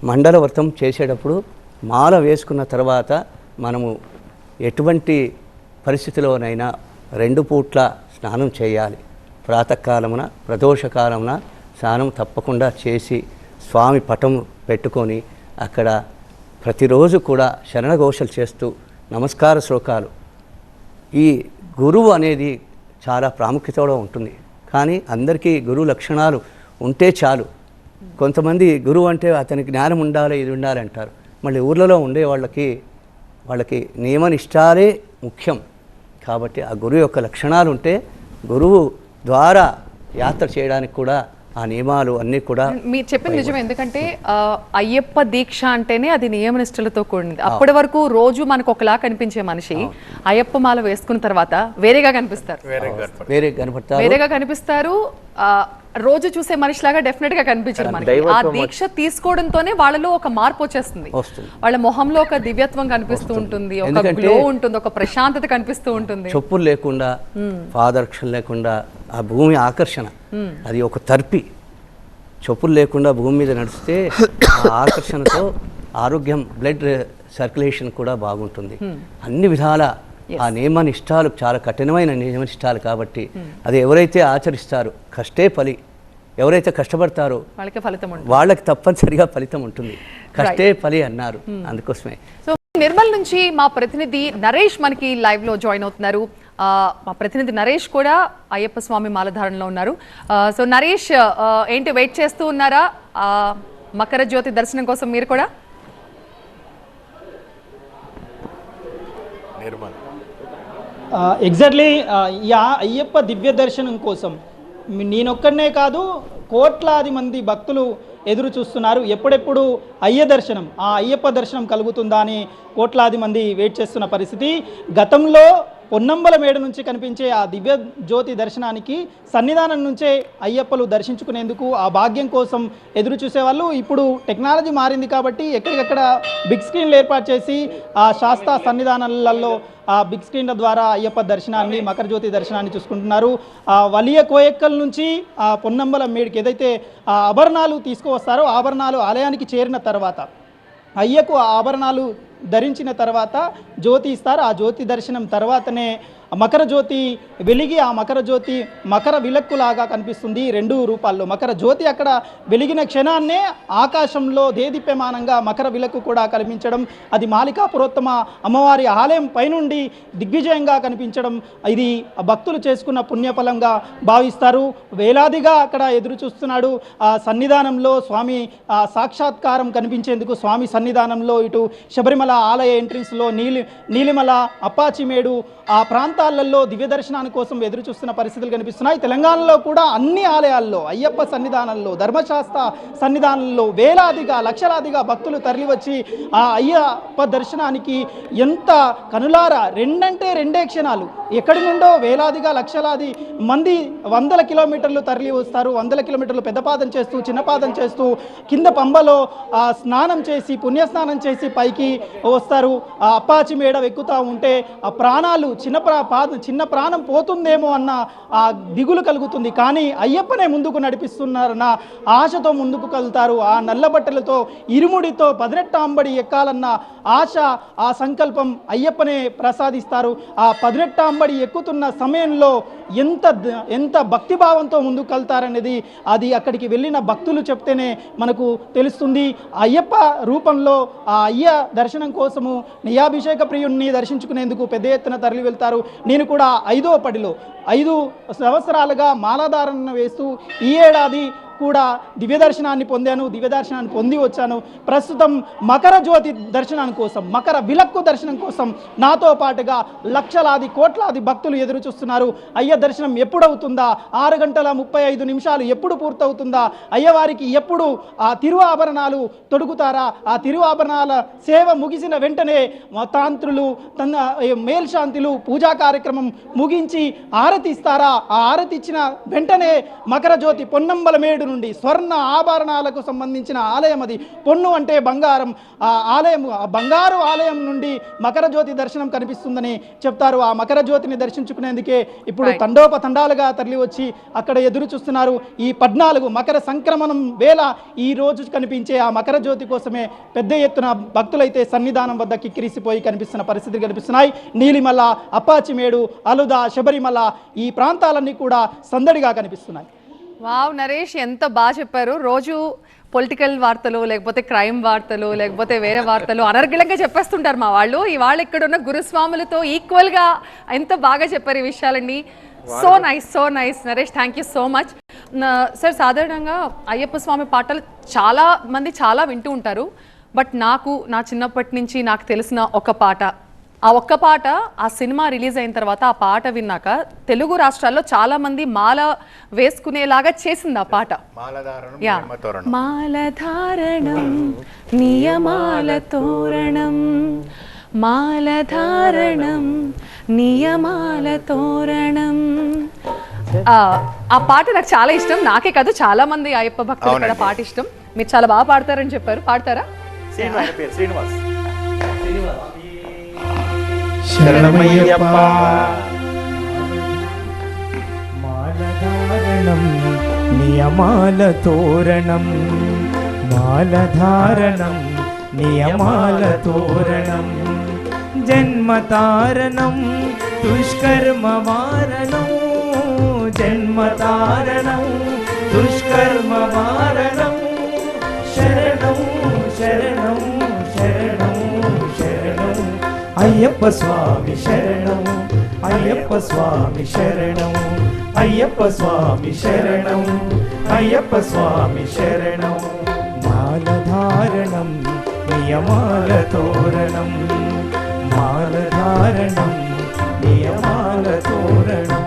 మండల వ్రతం చేసేటప్పుడు మాల వేసుకున్న తర్వాత మనము ఎటువంటి పరిస్థితిలోనైనా 2 పూట్ల స్నానం చేయాలి. ప్రాతకాలమున, ప్రదోషకాలమున స్నానం తప్పకుండా చేసి స్వామి పటం పెట్టుకొని అక్కడ ప్రతిరోజు కూడా శరణఘోషలు చేస్తూ నమస్కార శ్లోకాలు. ఈ గురువు అనేది చాలా ప్రాముఖ్యతలో ఉంటుంది. కానీ అందరికీ గురువు లక్షణాలు ఉంటే చాలు. కొంతమంది గురువు అంటే అతనికి జ్ఞానం ఉండాలి, ఇది ఉండాలి అంటారు. మళ్ళీ ఊర్లలో ఉండే వాళ్ళకి నియమనిష్టాలే ముఖ్యం. కాబట్టి ఆ గురువు యొక్క లక్షణాలు ఉంటే గురువు ద్వారా యాత్ర చేయడానికి కూడా ఆ నియమాలు అన్నీ కూడా మీరు చెప్పింది నిజమే. ఎందుకంటే అయ్యప్ప దీక్ష అంటేనే అది నియమ నిష్ఠలతో కూడింది. అప్పటి వరకు రోజు మనకు ఒకలా కనిపించే మనిషి అయ్యప్ప మాల వేసుకున్న తర్వాత వేరేగా కనిపిస్తారు, వేరేగా కనిపిస్తారు. రోజు చూసే మనిషిలాగా డెఫినెట్ గా కనిపించారు మనకి. ఆ దీక్ష తీసుకోవడంతోనే వాళ్ళలో ఒక మార్పు వచ్చేస్తుంది. వాళ్ళ మొహంలో ఒక దివ్యత్వం కనిపిస్తూ ఉంటుంది, ఒక గ్లో ఉంటుంది, ఒక ప్రశాంతత కనిపిస్తూ ఉంటుంది. చెప్పులు లేకుండా, పాదరక్షలు లేకుండా ఆ భూమి ఆకర్షణ అది ఒక తర్పి. చెప్పులు లేకుండా భూమి మీద నడిస్తే ఆ ఆకర్షణతో ఆరోగ్యం, బ్లడ్ సర్క్యులేషన్ కూడా బాగుంటుంది. అన్ని విధాల ఆ నియమ నిష్ఠాలు చాలా కఠినమైన నియమ నిష్ఠాలు కాబట్టి అది ఎవరైతే ఆచరిస్తారో కష్టే ఫలి, ఎవరైతే కష్టపడతారో వాళ్ళకి తప్పనిసరిగా ఫలితం ఉంటుంది. కష్టే ఫలి అన్నారు, అందుకోసమే. సో నిర్మల్ నుంచి మా ప్రతినిధి నరేష్ మనకి లైవ్ లో జాయిన్ అవుతున్నారు. మా ప్రతినిధి నరేష్ కూడా అయ్యప్ప స్వామి మాలధారణలో ఉన్నారు. సో నరేష్, ఏంటి వెయిట్ చేస్తూ ఉన్నారా మకర జ్యోతి దర్శనం కోసం మీరు కూడా? ఎగ్జాక్ట్లీ ఈ అయ్యప్ప దివ్య దర్శనం కోసం నేనొక్కడనే కాదు, కోట్లాది మంది భక్తులు ఎదురు చూస్తున్నారు. ఎప్పుడెప్పుడు ఆ అయ్యప్ప దర్శనం కలుగుతుందా అని కోట్లాది మంది వెయిట్ చేస్తున్న పరిస్థితి. గతంలో పొన్నంబల మేడ నుంచి కనిపించే ఆ దివ్య జ్యోతి దర్శనానికి సన్నిధానం నుంచే అయ్యప్పలు దర్శించుకునేందుకు ఆ భాగ్యం కోసం ఎదురు చూసేవాళ్ళు. ఇప్పుడు టెక్నాలజీ మారింది కాబట్టి ఎక్కడికక్కడ బిగ్ స్క్రీన్లు ఏర్పాటు చేసి ఆ శాస్త్ర సన్నిధానాలలో ఆ బిగ్ స్క్రీన్ల ద్వారా అయ్యప్ప దర్శనాన్ని, మకర జ్యోతి దర్శనాన్ని చూసుకుంటున్నారు. ఆ వలియ కోయక్కల్ నుంచి ఆ పొన్నంబల మేడికి ఏదైతే ఆ ఆభరణాలు తీసుకువస్తారో ఆభరణాలు ఆలయానికి చేరిన తర్వాత అయ్యకు ఆభరణాలు ధరించిన తర్వాత జ్యోతి ఇస్తారు. ఆ జ్యోతి దర్శనం తర్వాతనే మకర జ్యోతి వెలిగి ఆ మకర జ్యోతి మకర విలక్కులాగా కనిపిస్తుంది రెండు రూపాల్లో. మకర జ్యోతి అక్కడ వెలిగిన క్షణాన్నే ఆకాశంలో దేదీప్యమానంగా మకర విలక్కు కూడా కనిపించడం, అది మాలికాపురోత్తమ అమ్మవారి ఆలయం పైనుండి దిగ్విజయంగా కనిపించడం, ఇది భక్తులు చేసుకున్న పుణ్యఫలంగా భావిస్తారు. వేలాదిగా అక్కడ ఎదురు చూస్తున్నాడు. ఆ సన్నిధానంలో స్వామి సాక్షాత్కారం కనిపించేందుకు స్వామి సన్నిధానంలో ఇటు శబరిమల ఆలయ ఎంట్రన్స్లో నీలిమల, అప్పాచిమేడు ఆ ప్రాంతాలలో దివ్య దర్శనాని కోసం ఎదురు చూస్తున్న పరిస్థితులు కనిపిస్తున్నాయి. తెలంగాణలో కూడా అన్ని ఆలయాల్లో, అయ్యప్ప సన్నిధానంలో, ధర్మశాస్త్ర సన్నిధానంలో వేలాదిగా, లక్షలాదిగా భక్తులు తరలివచ్చి ఆ అయ్యప్ప దర్శనానికి ఎంత కనులారా రెండే క్షణాలు ఎక్కడి నుండో వేలాదిగా, లక్షలాది మంది వందల కిలోమీటర్లు తరలి వస్తారు. వందల కిలోమీటర్లు పెద్దపాదం చేస్తూ, చిన్నపాదం చేస్తూ కింద పంబలో స్నానం చేసి, పుణ్యస్నానం చేసి పైకి వస్తారు. ఆ అప్పాచి మేడ ఎక్కుతూ ఉంటే ఆ ప్రాణాలు చిన్న ప్రాణం పోతుందేమో అన్న ఆ దిగులు కలుగుతుంది. కానీ అయ్యప్పనే ముందుకు నడిపిస్తున్నారన్న ఆశతో ముందుకు కలుగుతారు. ఆ నల్లబట్టలతో, ఇరుముడితో 18 అంబడి ఎక్కాలన్న ఆశ, ఆ సంకల్పం అయ్యప్పనే ప్రసాదిస్తారు. ఆ 18 అంబడి ఎక్కుతున్న సమయంలో ఎంత భక్తిభావంతో ముందుకు కలుతారనేది అది అక్కడికి వెళ్ళిన భక్తులు చెప్తేనే మనకు తెలుస్తుంది. అయ్యప్ప రూపంలో ఆ అయ్య దర్శనం కోసము నెయ్యాభిషేక ప్రియుణ్ణి దర్శించుకునేందుకు పెద్ద ఎత్తున తరలి వెళ్తారు. నేను కూడా 5వ పడిలో 5 సంవత్సరాలుగా మాలాధారణ వేస్తూ ఈ ఏడాది కూడా దివ్య దర్శనాన్ని పొందాను, దివ్య దర్శనాన్ని పొంది వచ్చాను. ప్రస్తుతం మకర జ్యోతి దర్శనాని కోసం, మకర విలక్కు దర్శనం కోసం నాతో పాటుగా లక్షలాది, కోట్లాది భక్తులు ఎదురు చూస్తున్నారు. అయ్య దర్శనం ఎప్పుడవుతుందా, 6 గంటల 35 నిమిషాలు ఎప్పుడు పూర్తవుతుందా, అయ్యవారికి ఎప్పుడు ఆ తిరువాభరణాలు తొడుగుతారా, ఆ తిరువాభరణాల సేవ ముగిసిన వెంటనే తాంత్రులు, మేల్శాంతులు పూజా కార్యక్రమం ముగించి ఆరతి ఇస్తారా, ఆ ఆరతి ఇచ్చిన వెంటనే మకర జ్యోతి పొన్నంబల మేడు నుండి స్వర్ణ ఆభరణాలకు సంబంధించిన ఆలయం, అది పొన్ను అంటే బంగారం, ఆ ఆలయం, ఆ బంగారు ఆలయం నుండి మకర జ్యోతి దర్శనం కనిపిస్తుందని చెప్తారు. ఆ మకర జ్యోతిని దర్శించుకునేందుకే ఇప్పుడు తండోపతండాలుగా తరలి వచ్చి అక్కడ ఎదురు చూస్తున్నారు. ఈ 14 మకర సంక్రమణం వేళ ఈ రోజు కనిపించే ఆ మకర జ్యోతి కోసమే పెద్ద ఎత్తున భక్తులైతే సన్నిధానం వద్ద కిక్కిరిసిపోయి కనిపిస్తున్న పరిస్థితులు కనిపిస్తున్నాయి. నీలిమల, అప్పాచిమేడు, అలుద, శబరిమల ఈ ప్రాంతాలన్నీ కూడా సందడిగా కనిపిస్తున్నాయి. వావ్ నరేష్, ఎంత బాగా చెప్పారు. రోజు పొలిటికల్ వార్తలు, లేకపోతే క్రైమ్ వార్తలు, లేకపోతే వేరే వార్తలు అనర్గళంగా చెప్పేస్తుంటారు మా వాళ్ళు. ఇవాళ ఇక్కడ ఉన్న గురుస్వాములతో ఈక్వల్గా ఎంత బాగా చెప్పారు ఈ విషయాలన్నీ. So nice Naresh, thank you so much. Sir, సాధారణంగా అయ్యప్ప స్వామి పాటలు చాలా మంది చాలా వింటూ ఉంటారు. బట్ నాకు నా చిన్నప్పటి నుంచి నాకు తెలిసిన ఒక పాట ఆ ఒక్క పాట ఆ సినిమా రిలీజ్ అయిన తర్వాత ఆ పాట విన్నాక తెలుగు రాష్ట్రాల్లో చాలా మంది మాల వేసుకునేలాగా చేసింది ఆ పాట. యా. మాలధారణం నియమాల తోరణం, మాలధారణం నియమాల తోరణం. ఆ పాట నాకు చాలా ఇష్టం. నాకే కాదు, చాలా మంది అయ్యప్ప భక్తులు కూడా పాట ఇష్టం. మీరు చాలా బాగా పాడతారని చెప్పారు, పాడతారా? శ్రీనివాస్. శరణమయ్యప్ప. మాలధారణం నియమాల తోరణం, మాలధారణం నియమాల తోరణం, జన్మతారణం దుష్కర్మ వారణం, జన్మతారణం దుష్కర్మ వారణం, శరణం శరణం శరణం శరణం అయ్యప్ప స్వామి శరణం, అయ్యప్ప స్వామి శరణం, అయ్యప్ప స్వామి శరణం, అయ్యప్ప స్వామి శరణం. మాలధారణం నియమాల తోరణం, మాలధారణం నియమాల తోరణం.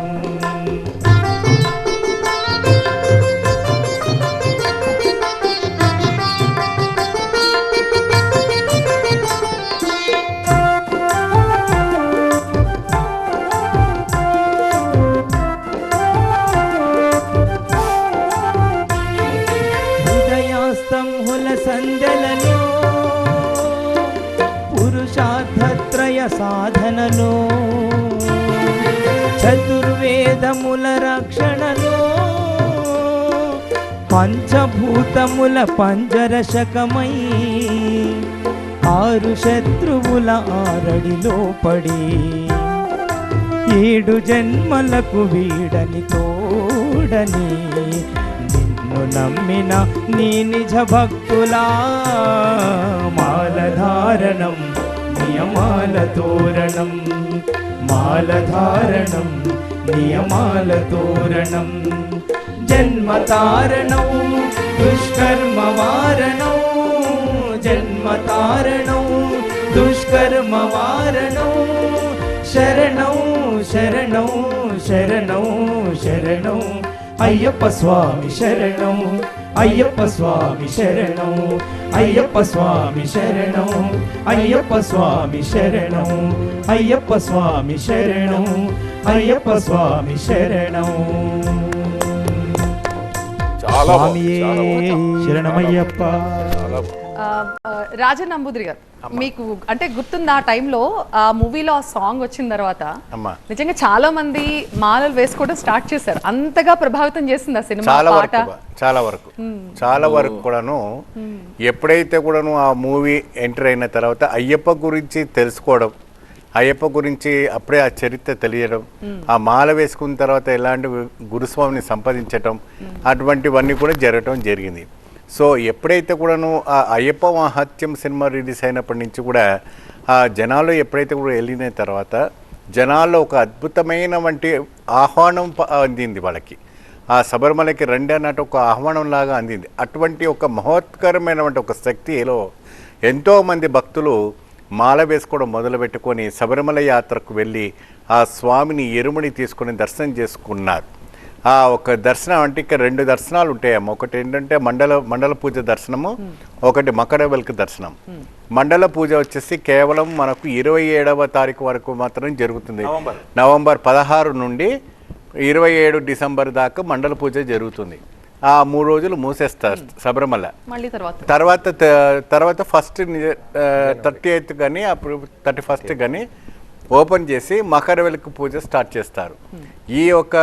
సందలలో పురుషార్థత్రయ సాధనలో, చతుర్వేదముల రక్షణలో, పంచభూతముల పంజరశకమై, ఆరు శత్రువుల ఆరడిలో పడి, 7 జన్మలకు వీడని తోడని, నమ్మిన నీ నిజ భక్తులా, మాలధారణం నియమాల తోరణం, మాలధారణం నియమాల తోరణం, జన్మతారణం దుష్కర్మ వారణం, జన్మతారణం దుష్కర్మ వారణం, శరణం శరణం శరణం శరణం అయ్యప్ప స్వామి శరణం, అయ్యప్ప స్వామి శరణం, అయ్యప్ప స్వామి శరణం, అయ్యప్ప స్వామి శరణం, అయ్యప్ప స్వామి శరణం, అయ్యప్ప స్వామి శరణం. చాలా శరణమయ్యప్ప. రాజన్ నంబూద్రి గారు, మీకు అంటే గుర్తుంది ఆ టైంలో ఆ మూవీలో ఆ సాంగ్ వచ్చిన తర్వాత నిజంగా చాలా మంది మాలలు వేసుకోవడం స్టార్ట్ చేశారు. అంతగా ప్రభావితం చేసింది ఆ సినిమా పాట. చాలా వరకు కూడాను ఎప్పుడైతే కూడాను ఆ మూవీ ఎంటర్ అయిన తర్వాత అయ్యప్ప గురించి తెలుసుకోవడం, అయ్యప్ప గురించి అప్పుడే ఆ చరిత్ర తెలియడం, ఆ మాల వేసుకున్న తర్వాత ఎలాంటి గురుస్వామిని సంపాదించటం, అటువంటివన్నీ కూడా జరగటం జరిగింది. సో ఎప్పుడైతే కూడాను ఆ అయ్యప్ప మహత్యం సినిమా రిలీజ్ అయినప్పటి నుంచి కూడా ఆ జనాలు ఎప్పుడైతే కూడా వెళ్ళిన తర్వాత జనాల్లో ఒక అద్భుతమైన వంటి ఆహ్వానం అందింది వాళ్ళకి. ఆ శబరిమలకి రండి అన్నట్టు ఒక ఆహ్వానం లాగా అందింది. అటువంటి ఒక మహోత్కరమైనటువంటి ఒక శక్తిలో ఎంతోమంది భక్తులు మాల వేసుకోవడం మొదలుపెట్టుకొని శబరిమల యాత్రకు వెళ్ళి ఆ స్వామిని ఎరుముని తీసుకొని దర్శనం చేసుకున్నారు. ఆ ఒక దర్శనం అంటే ఇక్కడ 2 దర్శనాలు ఉంటాయమ్మ. ఒకటి ఏంటంటే మండల పూజ దర్శనము, ఒకటి మకర వెల్క దర్శనం. మండల పూజ వచ్చేసి కేవలం మనకు 27వ తారీఖు వరకు మాత్రం జరుగుతుంది. నవంబర్ 16 నుండి 27 డిసెంబర్ దాకా మండల పూజ జరుగుతుంది. ఆ 3 రోజులు మూసేస్తారు శబరిమల. తర్వాత ఫస్ట్ 30th కానీ అప్పుడు 31st కానీ ఓపెన్ చేసి మకర వెలుగు పూజ స్టార్ట్ చేస్తారు. ఈ యొక్క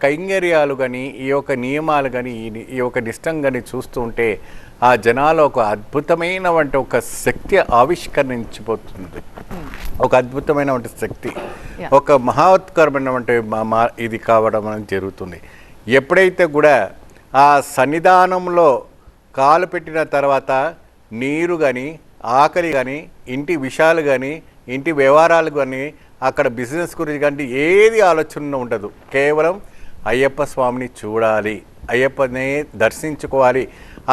కైంగర్యాలు కానీ, ఈ యొక్క నియమాలు కానీ, ఈ యొక్క నిష్టం కానీ చూస్తూ ఉంటే ఆ జనాలు ఒక అద్భుతమైనటువంటి ఒక శక్తి ఆవిష్కరించిపోతుంది. ఒక అద్భుతమైనటువంటి శక్తి, ఒక మహోత్కరమైనటువంటి ఇది కావడం అనేది జరుగుతుంది. ఎప్పుడైతే కూడా ఆ సన్నిధానంలో కాలు పెట్టిన తర్వాత నీరు కానీ, ఆకలి కానీ, ఇంటి విషయాలు కానీ, ఇంటి వ్యవహారాలు కానీ, అక్కడ బిజినెస్ గురించి కానీ ఏది ఆలోచన ఉండదు. కేవలం అయ్యప్ప స్వామిని చూడాలి, అయ్యప్పనే దర్శించుకోవాలి,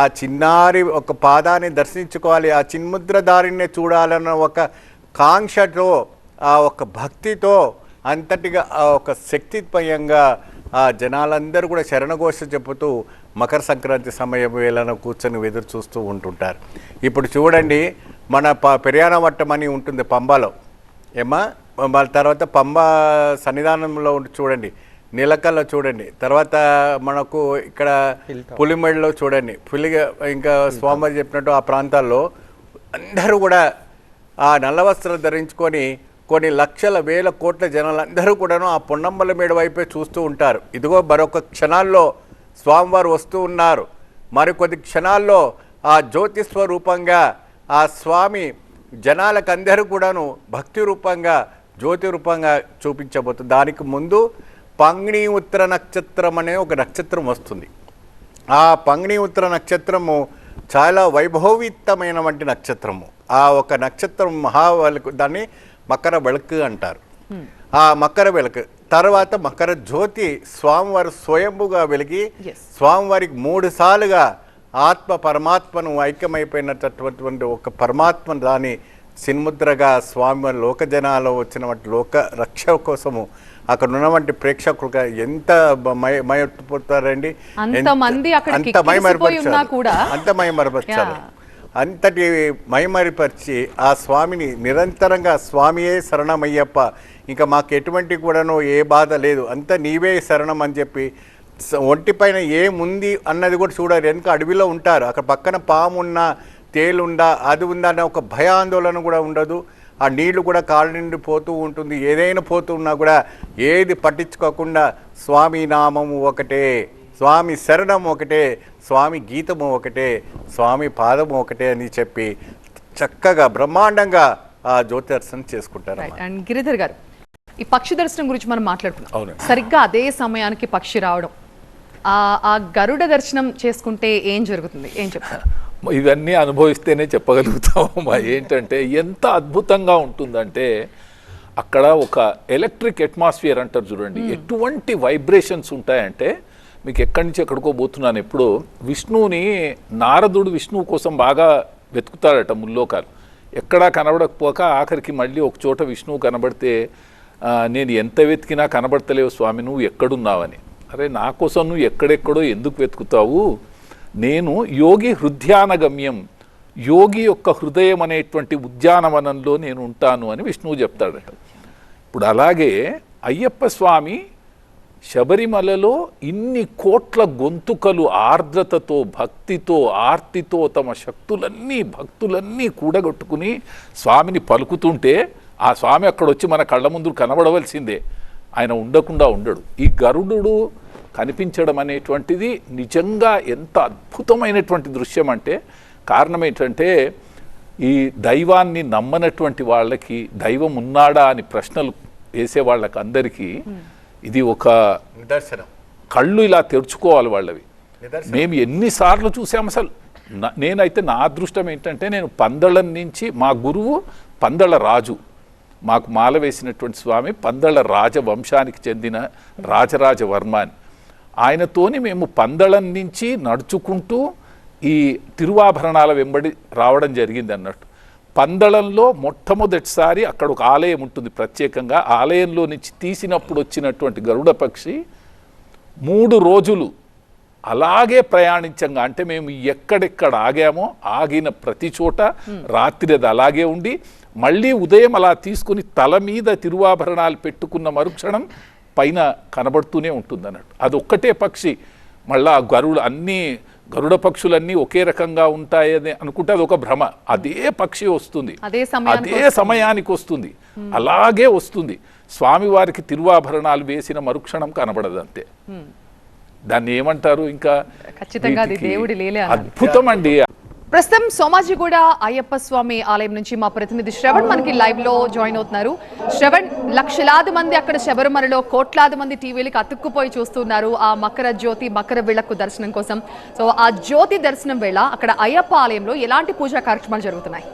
ఆ చిన్నారి ఒక పాదాన్ని దర్శించుకోవాలి, ఆ చిన్ముద్రదారిని చూడాలన్న ఒక కాంక్షతో ఆ ఒక భక్తితో అంతటిగా ఆ ఒక శక్తిమయంగా ఆ జనాలందరూ కూడా శరణఘోష చెబుతూ మకర సంక్రాంతి సమయం వేళను కూర్చొని ఎదురు చూస్తూ ఉంటుంటారు. ఇప్పుడు చూడండి, మన పెరియాన వట్టం అని ఉంటుంది పంబాలో ఏమా, మళ్ళీ తర్వాత పంబ సన్నిధానంలో చూడండి, నీలకల్లో చూడండి, తర్వాత మనకు ఇక్కడ పులిమెడలో చూడండి, ఇంకా స్వామి చెప్పినట్టు ఆ ప్రాంతాల్లో అందరూ కూడా ఆ నల్ల వస్త్రాలు ధరించుకొని కొన్ని లక్షల వేల కోట్ల జనాలందరూ కూడాను ఆ పొన్నమ్మల మేడ వైపే చూస్తూ ఉంటారు. ఇదిగో మరొక క్షణాల్లో స్వామివారు వస్తూ ఉన్నారు. మరికొద్ది క్షణాల్లో ఆ జ్యోతి స్వరూపంగా ఆ స్వామి జనాలకందరూ కూడాను భక్తి రూపంగా జ్యోతి రూపంగా చూపించబోతుంది. దానికి ముందు పంగిణీ ఉత్తర నక్షత్రం అనే ఒక నక్షత్రం వస్తుంది. ఆ పంగిణీ ఉత్తర నక్షత్రము చాలా వైభవయుతమైనటువంటి నక్షత్రము. ఆ ఒక నక్షత్రం మహావెలుకు, దాన్ని మకర వెలుకు అంటారు. ఆ మకర వెలుకు తర్వాత మకర జ్యోతి స్వామివారు స్వయంభుగా వెలిగి స్వామివారికి 3 సార్లుగా ఆత్మ పరమాత్మను ఐక్యమైపోయినటువంటి ఒక పరమాత్మను దాని సిన్ముద్రగా స్వామి లోక జనాల్లో వచ్చినటువంటి లోక రక్ష కోసము అక్కడ ఉన్నటువంటి ప్రేక్షకులుగా ఎంత మయపోతారండి, అంత మైమరిపరిచారు. అంతటి మైమరిపరిచి ఆ స్వామిని నిరంతరంగా స్వామియే శరణమయ్యప్ప, ఇంకా మాకు ఎటువంటి కూడాను ఏ బాధ లేదు, అంత నీవే శరణం అని చెప్పి ఒంటిపైన ఏముంది అన్నది కూడా చూడాలి. వెనుక అడవిలో ఉంటారు, అక్కడ పక్కన పాము ఉన్నా తేలుందా అది ఉందా అనే ఒక భయాందోళన కూడా ఉండదు. ఆ నీళ్లు కూడా కాళ్ళ నుండి పోతూ ఉంటుంది. ఏదైనా పోతూ ఉన్నా కూడా ఏది పట్టించుకోకుండా స్వామి నామము ఒకటే, స్వామి శరణం ఒకటే, స్వామి గీతము ఒకటే, స్వామి పాదము ఒకటే అని చెప్పి చక్కగా బ్రహ్మాండంగా ఆ జ్యోతి దర్శనం చేసుకుంటారు. అండ్ గిరిధర్ గారు, ఈ పక్షి దర్శనం గురించి మనం మాట్లాడుకున్నాం. సరిగ్గా అదే సమయానికి పక్షి రావడం, ఆ గరుడ దర్శనం చేసుకుంటే ఏం జరుగుతుంది, ఏం చెప్తారు? ఇవన్నీ అనుభవిస్తేనే చెప్పగలుగుతామమ్మా. ఏంటంటే ఎంత అద్భుతంగా ఉంటుందంటే అక్కడ ఒక ఎలక్ట్రిక్ అట్మాస్ఫియర్ అంటారు చూడండి, ఎటువంటి వైబ్రేషన్స్ ఉంటాయంటే మీకు ఎక్కడి నుంచి ఎక్కడికో పోతున్నాను. ఎప్పుడో విష్ణువుని నారదుడు విష్ణువు కోసం బాగా వెతుకుతాడట ముల్లోకాలు, ఎక్కడా కనబడకపోక ఆఖరికి మళ్ళీ ఒక చోట విష్ణువు కనబడితే నేను ఎంత వెతికినా కనబడతలేవు స్వామి, నువ్వు ఎక్కడున్నావని. అరే నా కోసం నువ్వు ఎక్కడెక్కడో ఎందుకు వెతుకుతావు, నేను యోగి హృదయానగమ్యం, యోగి యొక్క హృదయం అనేటువంటి ఉద్యానవనంలో నేను ఉంటాను అని విష్ణువు చెప్తాడట. ఇప్పుడు అలాగే అయ్యప్ప స్వామి శబరిమలలో ఇన్ని కోట్ల గొంతుకలు ఆర్ద్రతతో భక్తితో ఆర్తితో తమ భక్తులన్నీ కూడగొట్టుకుని స్వామిని పలుకుతుంటే ఆ స్వామి అక్కడ వచ్చి మన కళ్ళ ముందు కనబడవలసిందే, ఆయన ఉండకుండా ఉండడు. ఈ గరుడు కనిపించడం అనేటువంటిది నిజంగా ఎంత అద్భుతమైనటువంటి దృశ్యం అంటే, కారణం ఏంటంటే ఈ దైవాన్ని నమ్మనటువంటి వాళ్ళకి దైవం ఉన్నాడా అని ప్రశ్నలు వేసే వాళ్ళకి అందరికీ ఇది ఒక నిదర్శనం. కళ్ళు ఇలా తెరుచుకోవాలి వాళ్ళవి. మేము ఎన్నిసార్లు చూసాం అసలు. నేనైతే నా అదృష్టం ఏంటంటే నేను పందళం నుంచి, మా గురువు పందళ రాజు, మాకు మాల వేసినటువంటి స్వామి పందళ రాజవంశానికి చెందిన రాజరాజ వర్మ అని, ఆయనతోని మేము పందళం నుంచి నడుచుకుంటూ ఈ తిరువాభరణాల వెంబడి రావడం జరిగింది అన్నట్టు. పందళంలో మొట్టమొదటిసారి అక్కడ ఒక ఆలయం ఉంటుంది ప్రత్యేకంగా, ఆలయంలో నుంచి తీసినప్పుడు వచ్చినటువంటి గరుడ పక్షి 3 రోజులు అలాగే ప్రయాణించంగా, అంటే మేము ఎక్కడెక్కడ ఆగామో ఆగిన ప్రతి చోట రాత్రి అది అలాగే ఉండి మళ్ళీ ఉదయం అలా తీసుకుని తల మీద తిరువాభరణాలు పెట్టుకున్న మరుక్షణం పైన కనబడుతూనే ఉంటుంది అన్నట్టు. అది ఒక్కటే పక్షి. మళ్ళా గరుడ పక్షులన్నీ ఒకే రకంగా ఉంటాయని అనుకుంటే అది ఒక భ్రమ. అదే పక్షి వస్తుంది, అదే సమయానికి వస్తుంది, అలాగే వస్తుంది. స్వామివారికి తిరువాభరణాలు వేసిన మరుక్షణం కనబడదు అంతే. దాన్ని ఏమంటారు ఇంకా, అద్భుతం అండి. ప్రస్తుతం సోమాజిగూడ అయ్యప్ప స్వామి ఆలయం నుంచి మా ప్రతినిధి శ్రవణ్ మనకి లైవ్ లో జాయిన్ అవుతున్నారు. శ్రవణ్, లక్షలాది మంది అక్కడ శబరిమలలో కోట్లాది మంది టీవీలకు అతుక్కుపోయి చూస్తున్నారు ఆ మకర జ్యోతి మకర విళక్కు దర్శనం కోసం. సో ఆ జ్యోతి దర్శనం వేళ అక్కడ అయ్యప్ప ఆలయంలో ఎలాంటి పూజా కార్యక్రమాలు జరుగుతున్నాయి?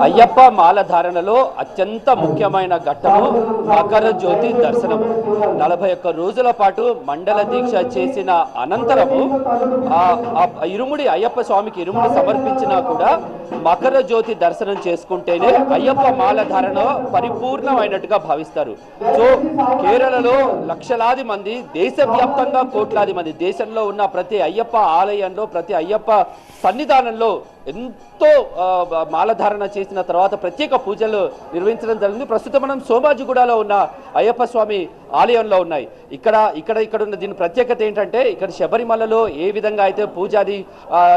అయ్యప్ప మాల ధారణలో అత్యంత ముఖ్యమైన ఘట్టము మకర జ్యోతి దర్శనము. 41 రోజుల పాటు మండల దీక్ష చేసిన అనంతరము ఇరుముడి అయ్యప్ప స్వామికి ఇరుముడి సమర్పించినా కూడా మకర జ్యోతి దర్శనం చేసుకుంటేనే అయ్యప్ప మాల ధారణ పరిపూర్ణమైనట్టుగా భావిస్తారు. సో కేరళలో లక్షలాది మంది, దేశవ్యాప్తంగా కోట్లాది మంది, దేశంలో ఉన్న ప్రతి అయ్యప్ప ఆలయంలో, ప్రతి అయ్యప్ప సన్నిధానంలో ఎంతో మాలధారణ చేసిన తర్వాత ప్రత్యేక పూజలు నిర్వహించడం జరిగింది. ప్రస్తుతం మనం సోమాజిగూడలో ఉన్న అయ్యప్ప స్వామి ఆలయంలో ఉన్నాయి. ఇక్కడ ఉన్న దీని ప్రత్యేకత ఏంటంటే, ఇక్కడ శబరిమలలో ఏ విధంగా అయితే పూజాది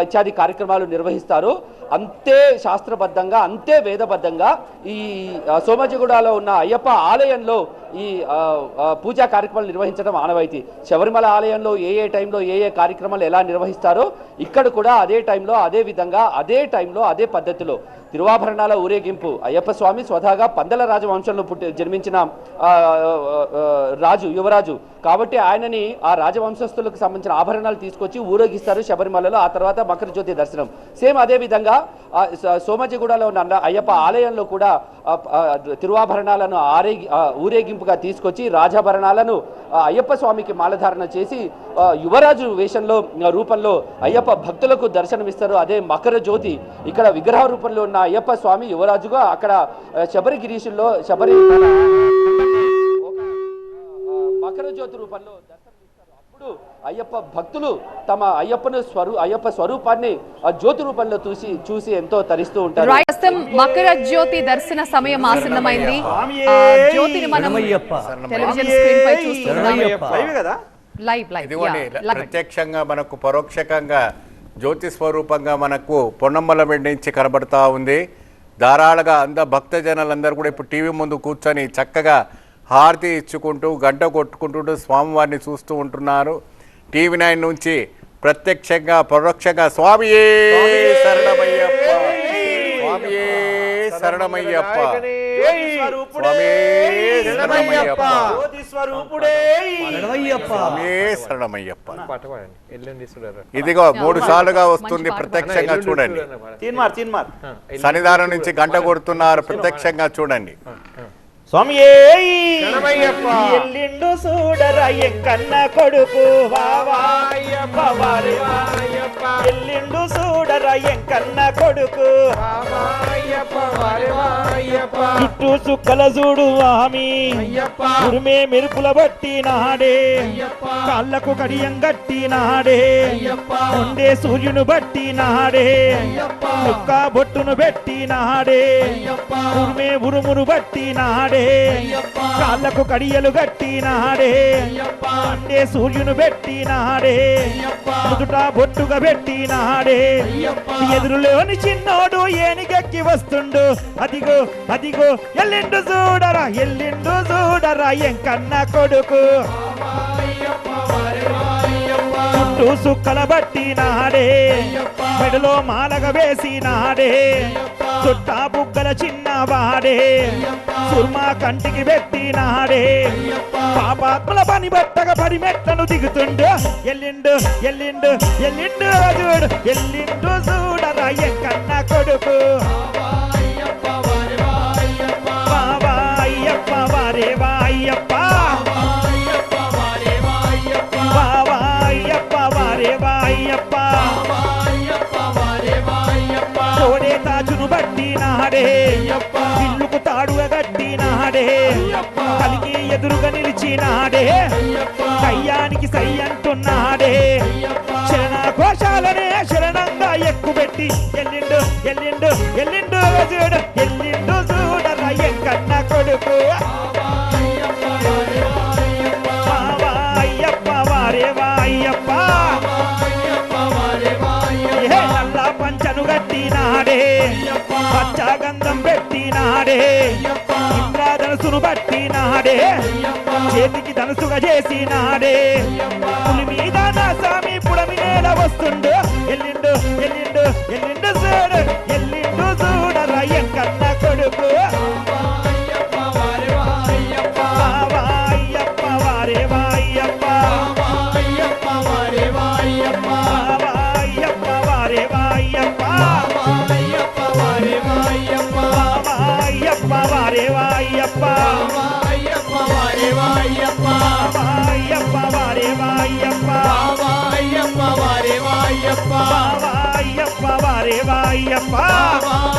ఇత్యాది కార్యక్రమాలు నిర్వహిస్తారో అంతే శాస్త్రబద్ధంగా, అంతే వేదబద్ధంగా ఈ సోమాజిగూడలో ఉన్న అయ్యప్ప ఆలయంలో ఈ పూజా కార్యక్రమాలు నిర్వహించడం ఆనవాయితీ. శబరిమల ఆలయంలో ఏ టైంలో ఏ కార్యక్రమాలు ఎలా నిర్వహిస్తారో ఇక్కడ కూడా అదే టైంలో, అదే విధంగా, అదే టైంలో, అదే పద్ధతిలో తిరువాభరణాల ఊరేగింపు. అయ్యప్ప స్వామి స్వతహాగా పందల రాజవంశంలో జన్మించిన యువరాజు కాబట్టి ఆయనని ఆ రాజవంశస్థులకు సంబంధించిన ఆభరణాలు తీసుకొచ్చి ఊరేగిస్తారు శబరిమలలో. ఆ తర్వాత మకర జ్యోతి దర్శనం. సేమ్ అదే విధంగా సోమాజిగూడలో ఉన్న అయ్యప్ప ఆలయంలో కూడా తిరువాభరణాలను ఊరేగింపుగా తీసుకొచ్చి రాజాభరణాలను అయ్యప్ప స్వామికి మాలధారణ చేసి యువరాజు రూపంలో అయ్యప్ప భక్తులకు దర్శనమిస్తారు. అదే మకర జ్యోతి. ఇక్కడ విగ్రహ రూపంలో ఉన్న అయ్యప్ప స్వామి యువరాజుగా అక్కడ శబరిగిరీషుల్లో మకర జ్యోతి రూపంలో దర్శనమిస్తారు. అప్పుడు అయ్యప్ప భక్తులు తమ అయ్యప్ప స్వరూపాన్ని ఆ జ్యోతి రూపంలో చూసి ఎంతో తరిస్తూ ఉంటారు. మకర జ్యోతి దర్శన సమయం ఆసన్నమైంది. జ్యోతిని మనం టెలివిజన్ స్క్రీన్ పై చూస్తున్నాం. ప్రత్యక్షంగా మనకు పరోక్షంగా జ్యోతి స్వరూపంగా మనకు పొన్నమ్మల వెంట నుంచి కనబడతా ఉంది. ధారాళంగా భక్త జనాలందరూ కూడా ఇప్పుడు టీవీ ముందు కూర్చొని చక్కగా హారతి ఇచ్చుకుంటూ గంట కొట్టుకుంటూ స్వామివారిని చూస్తూ ఉంటున్నారు. TV9 నుంచి ప్రత్యక్షంగా పరోక్షంగా స్వామియే శరణమయ్యప్ప, స్వామియే శరణమయ్యప్ప, స్వామియే శరణమయ్యప్ప, స్వామియే శరణమయ్యప్ప. ఇదిగో 3 సార్లుగా వస్తుంది. ప్రత్యక్షంగా చూడండి. సన్నిధానం నుంచి గంట కొడుతున్నారు. ప్రత్యక్షంగా చూడండి. స్వామియే ఎల్లిండు చూడరా ఎంకన్న కొడుకు ఎల్లిండు చూడరా ఎంకన్న కొడుకు చుట్టూ చుక్కల చూడు స్వామి ఉరిమే మెరుపుల బట్టి నాడే కాళ్ళకు కడియం గట్టి నాడే ఉండే సూర్యును బట్టి నాడే చుక్క బొట్టును పెట్టి నాడే ఉరిమే ఉరుమును బట్టి నాడే కాళ్ళకు కడియలు గట్టినాడే అండే సూర్యును పెట్టినాడే ముదుట బొట్టుగా పెట్టినాడే ఎదురులోని చిన్నోడు ఏనిగెక్కి వస్తుండు అదిగో అదిగో ఎల్లిండు చూడరా ఎంకన్న కొడుకు చుట్టూ సుక్కల బట్టినాడే మెడలో మాలగ వేసినాడే చుట్టా బుగ్గల చిన్నవాడే సుర్మా కంటికి పెట్టినాడే పాపాత్మల పని బట్టగా పరిమెట్లను దిగుతుండు ఎల్లిండు చూడు ఎల్లిండు చూడరా ఎంకన్న కొడుకు బావా అయ్యప్ప వారే వాయ్యప్ప బావా అయ్యప్ప వారే వాయ్యప్ప కోడే తాచును బట్టినాడే ఇల్లుకు తాడుగా గట్టినాడే కలిగి ఎదురుగా నిలిచినాడే కయ్యానికి సై అంటున్నాడే శరణాఘోషాలనే శరణంగా ఎక్కుబెట్టి ఎల్లిండు చూడరా ఎంకన్న కొడుకు బావా అయ్యప్ప వారే వాయ్యప్ప నల్ల పంచను గట్టినాడే పచ్చగంధం పెట్టినాడే ఇంద్రధనుసును బట్టినాడే చేతికి ధనుసుగా చేసినాడే పులి మీద నా స్వామి పుడమి నేల వస్తుండు ఎల్లిండు చూడరా ఎంకన్న కొడుకు బావా అయ్యప్ప వారే వాయ్యప్ప బావా అయ్యప్ప వారే వాయ్యప్ప అయ్యప్ప అయ్యప్ప వారేవా అయ్యప్ప అయ్యప్ప వారేవా అయ్యప్ప అయ్యప్ప వారేవా అయ్యప్ప అయ్యప్ప వారేవా అయ్యప్ప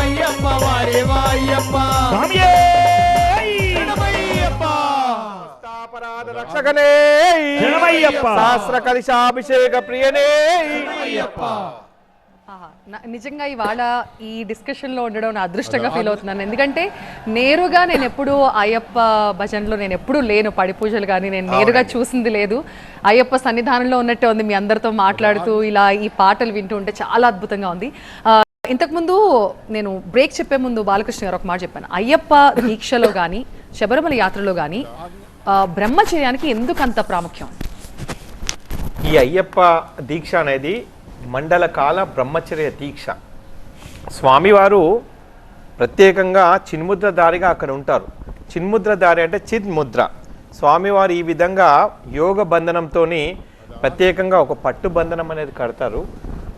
అయ్యప్ప వారేవా అయ్యప్ప స్వామియే శరణమయ్యప్ప అపరాధ రక్షకనే శరణమయ్యప్ప. సహస్ర కలశాభిషేక ప్రియనే ఆహా, నిజంగా ఇవాళ ఈ డిస్కషన్లో ఉండడం నా అదృష్టంగా ఫీల్ అవుతున్నాను. ఎందుకంటే నేరుగా నేను ఎప్పుడు అయ్యప్ప భజనలో నేను ఎప్పుడూ లేను, పడి పూజలు కానీ నేను నేరుగా చూసింది లేదు. అయ్యప్ప సన్నిధానంలో ఉన్నట్టే ఉంది మీ అందరితో మాట్లాడుతూ ఇలా ఈ పాటలు వింటూ ఉంటే చాలా అద్భుతంగా ఉంది. ఇంతకుముందు నేను బ్రేక్ చెప్పే ముందు బాలకృష్ణ గారు ఒక మాట చెప్పాను. అయ్యప్ప దీక్షలో కానీ శబరిమల యాత్రలో కానీ బ్రహ్మచర్యానికి ఎందుకు అంత ప్రాముఖ్యం? ఈ అయ్యప్ప దీక్ష అనేది మండల కాల బ్రహ్మచర్య దీక్ష. స్వామివారు ప్రత్యేకంగా చిన్ముద్రధారిగా అక్కడ ఉంటారు. చిన్ముద్రధారి అంటే చిన్ముద్ర. స్వామివారు ఈ విధంగా యోగ బంధనంతో ప్రత్యేకంగా ఒక పట్టు బంధనం అనేది కడతారు.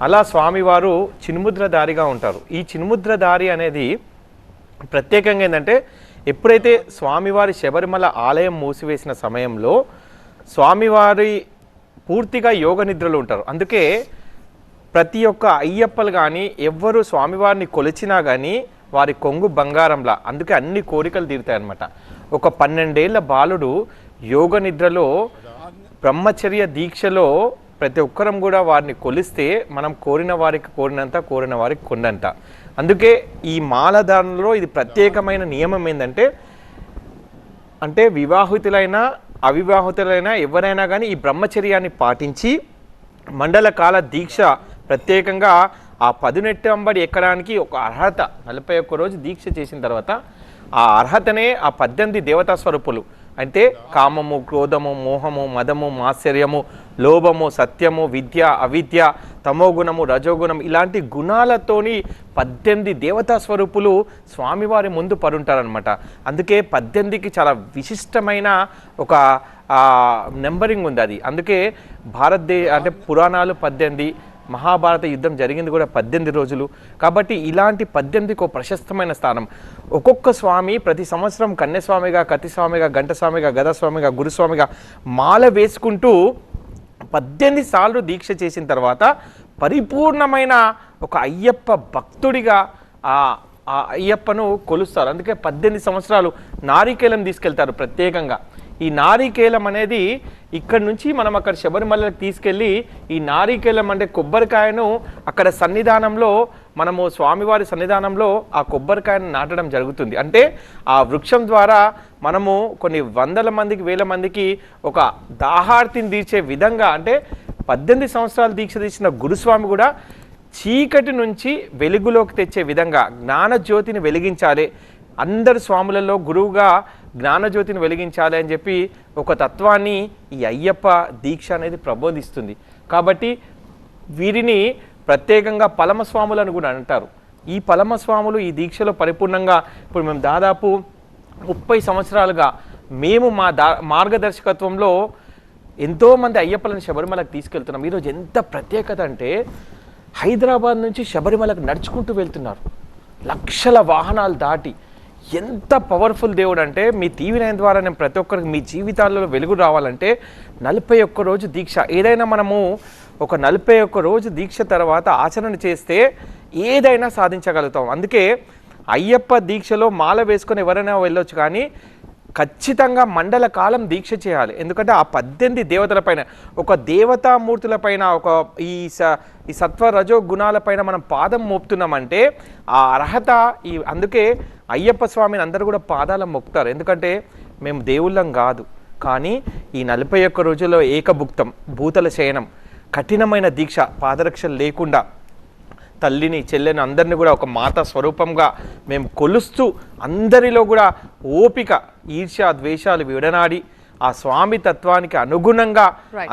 అలా స్వామివారు చిన్ముద్రధారిగా ఉంటారు. ఈ చిన్ముద్రధారి అనేది ప్రత్యేకంగా ఏంటంటే ఎప్పుడైతే స్వామివారి శబరిమల ఆలయం మూసివేసిన సమయంలో స్వామివారి పూర్తిగా యోగ నిద్రలో ఉంటారు. అందుకే ప్రతి ఒక్క అయ్యప్పలు కానీ ఎవ్వరు స్వామివారిని కొలిచినా కానీ వారి కొంగు బంగారంలా, అందుకే అన్ని కోరికలు తీరుతాయన్నమాట. ఒక 12 ఏళ్ల బాలుడు యోగ నిద్రలో బ్రహ్మచర్య దీక్షలో ప్రతి ఒక్కరం కూడా వారిని కొలిస్తే మనం కోరిన వారికి కోరినంత, కోరిన వారికి కొండంత. అందుకే ఈ మాలధారణలో ఇది ప్రత్యేకమైన నియమం ఏంటంటే అంటే వివాహితులైనా అవివాహితులైనా ఎవరైనా కానీ ఈ బ్రహ్మచర్యాన్ని పాటించి మండల కాల దీక్ష ప్రత్యేకంగా ఆ 10 నెట్టంబడి ఎక్కడానికి ఒక అర్హత 41 రోజు దీక్ష చేసిన తర్వాత ఆ అర్హతనే ఆ 18 దేవతా స్వరూపులు అంటే కామము, క్రోధము, మోహము, మదము, మాత్సర్యము, లోభము, సత్యము, విద్య, అవిద్య, తమోగుణము, రజోగుణం ఇలాంటి గుణాలతోని 18 దేవతా స్వరూపులు స్వామివారి ముందు పరుంటారనమాట. అందుకే 18కి చాలా విశిష్టమైన ఒక నెంబరింగ్ ఉంది అది. అందుకే అంటే పురాణాలు 18, మహాభారత యుద్ధం జరిగింది కూడా 18 రోజులు. కాబట్టి ఇలాంటి 18కి ఒక ప్రశస్తమైన స్థానం. ఒక్కొక్క స్వామి ప్రతి సంవత్సరం కన్యస్వామిగా, కత్తిస్వామిగా, గంటస్వామిగా, గదస్వామిగా, గురుస్వామిగా మాల వేసుకుంటూ 18 సార్లు దీక్ష చేసిన తర్వాత పరిపూర్ణమైన ఒక అయ్యప్ప భక్తుడిగా ఆ అయ్యప్పను కొలుస్తారు. అందుకే 18 సంవత్సరాలు నారికేలం తీసుకెళ్తారు ప్రత్యేకంగా. ఈ నారికేలం అనేది ఇక్కడ నుంచి మనం అక్కడ శబరిమలకు తీసుకెళ్ళి ఈ నారికేలం అంటే కొబ్బరికాయను అక్కడ సన్నిధానంలో మనము స్వామివారి సన్నిధానంలో ఆ కొబ్బరికాయను నాటడం జరుగుతుంది. అంటే ఆ వృక్షం ద్వారా మనము కొన్ని వందల మందికి, వేల మందికి ఒక దాహార్తిని తీర్చే విధంగా అంటే 18 సంవత్సరాలు దీక్ష తీసిన గురుస్వామి కూడా చీకటి నుంచి వెలుగులోకి తెచ్చే విధంగా జ్ఞానజ్యోతిని వెలిగించాలి, అందరు స్వాములలో గురువుగా జ్ఞానజ్యోతిని వెలిగించాలి అని చెప్పి ఒక తత్వాన్ని ఈ అయ్యప్ప దీక్ష అనేది ప్రబోధిస్తుంది. కాబట్టి వీరిని ప్రత్యేకంగా పలమస్వాములను కూడా అంటారు. ఈ పలమస్వాములు ఈ దీక్షలో పరిపూర్ణంగా ఇప్పుడు మేము దాదాపు 30 సంవత్సరాలుగా మేము మా మార్గదర్శకత్వంలో ఎంతోమంది అయ్యప్పలను శబరిమలకు తీసుకెళ్తున్నాం. ఈరోజు ఎంత ప్రత్యేకత అంటే హైదరాబాద్ నుంచి శబరిమలకు నడుచుకుంటూ వెళ్తున్నారు, లక్షల వాహనాలు దాటి. ఎంత పవర్ఫుల్ దేవుడు అంటే మీ TV9 ద్వారా నేను ప్రతి ఒక్కరికి మీ జీవితాల్లో వెలుగు రావాలంటే 41 రోజు దీక్ష. ఏదైనా మనము ఒక 41 రోజు దీక్ష తర్వాత ఆచరణ చేస్తే ఏదైనా సాధించగలుగుతాం. అందుకే అయ్యప్ప దీక్షలో మాల వేసుకొని ఎవరైనా వెళ్ళొచ్చు, కానీ ఖచ్చితంగా మండల కాలం దీక్ష చేయాలి. ఎందుకంటే ఆ 18 దేవతలపైన, ఒక దేవతామూర్తులపైన, ఒక ఈ సత్వ రజో గుణాలపైన మనం పాదం మోపుతున్నామంటే ఆ అర్హత అందుకే అయ్యప్ప స్వామిని అందరూ కూడా పాదాల మొక్కుతారు. ఎందుకంటే మేము దేవుళ్ళం కాదు, కానీ ఈ 41 రోజుల్లో ఏకభుక్తం, భూతల శయనం, కఠినమైన దీక్ష, పాదరక్షలు లేకుండా తల్లిని, చెల్లెని అందరినీ కూడా ఒక మాత స్వరూపంగా మేము కొలుస్తూ అందరిలో కూడా ఓపిక, ఈర్ష్య, ద్వేషాలు విడనాడి ఆ స్వామి తత్వానికి అనుగుణంగా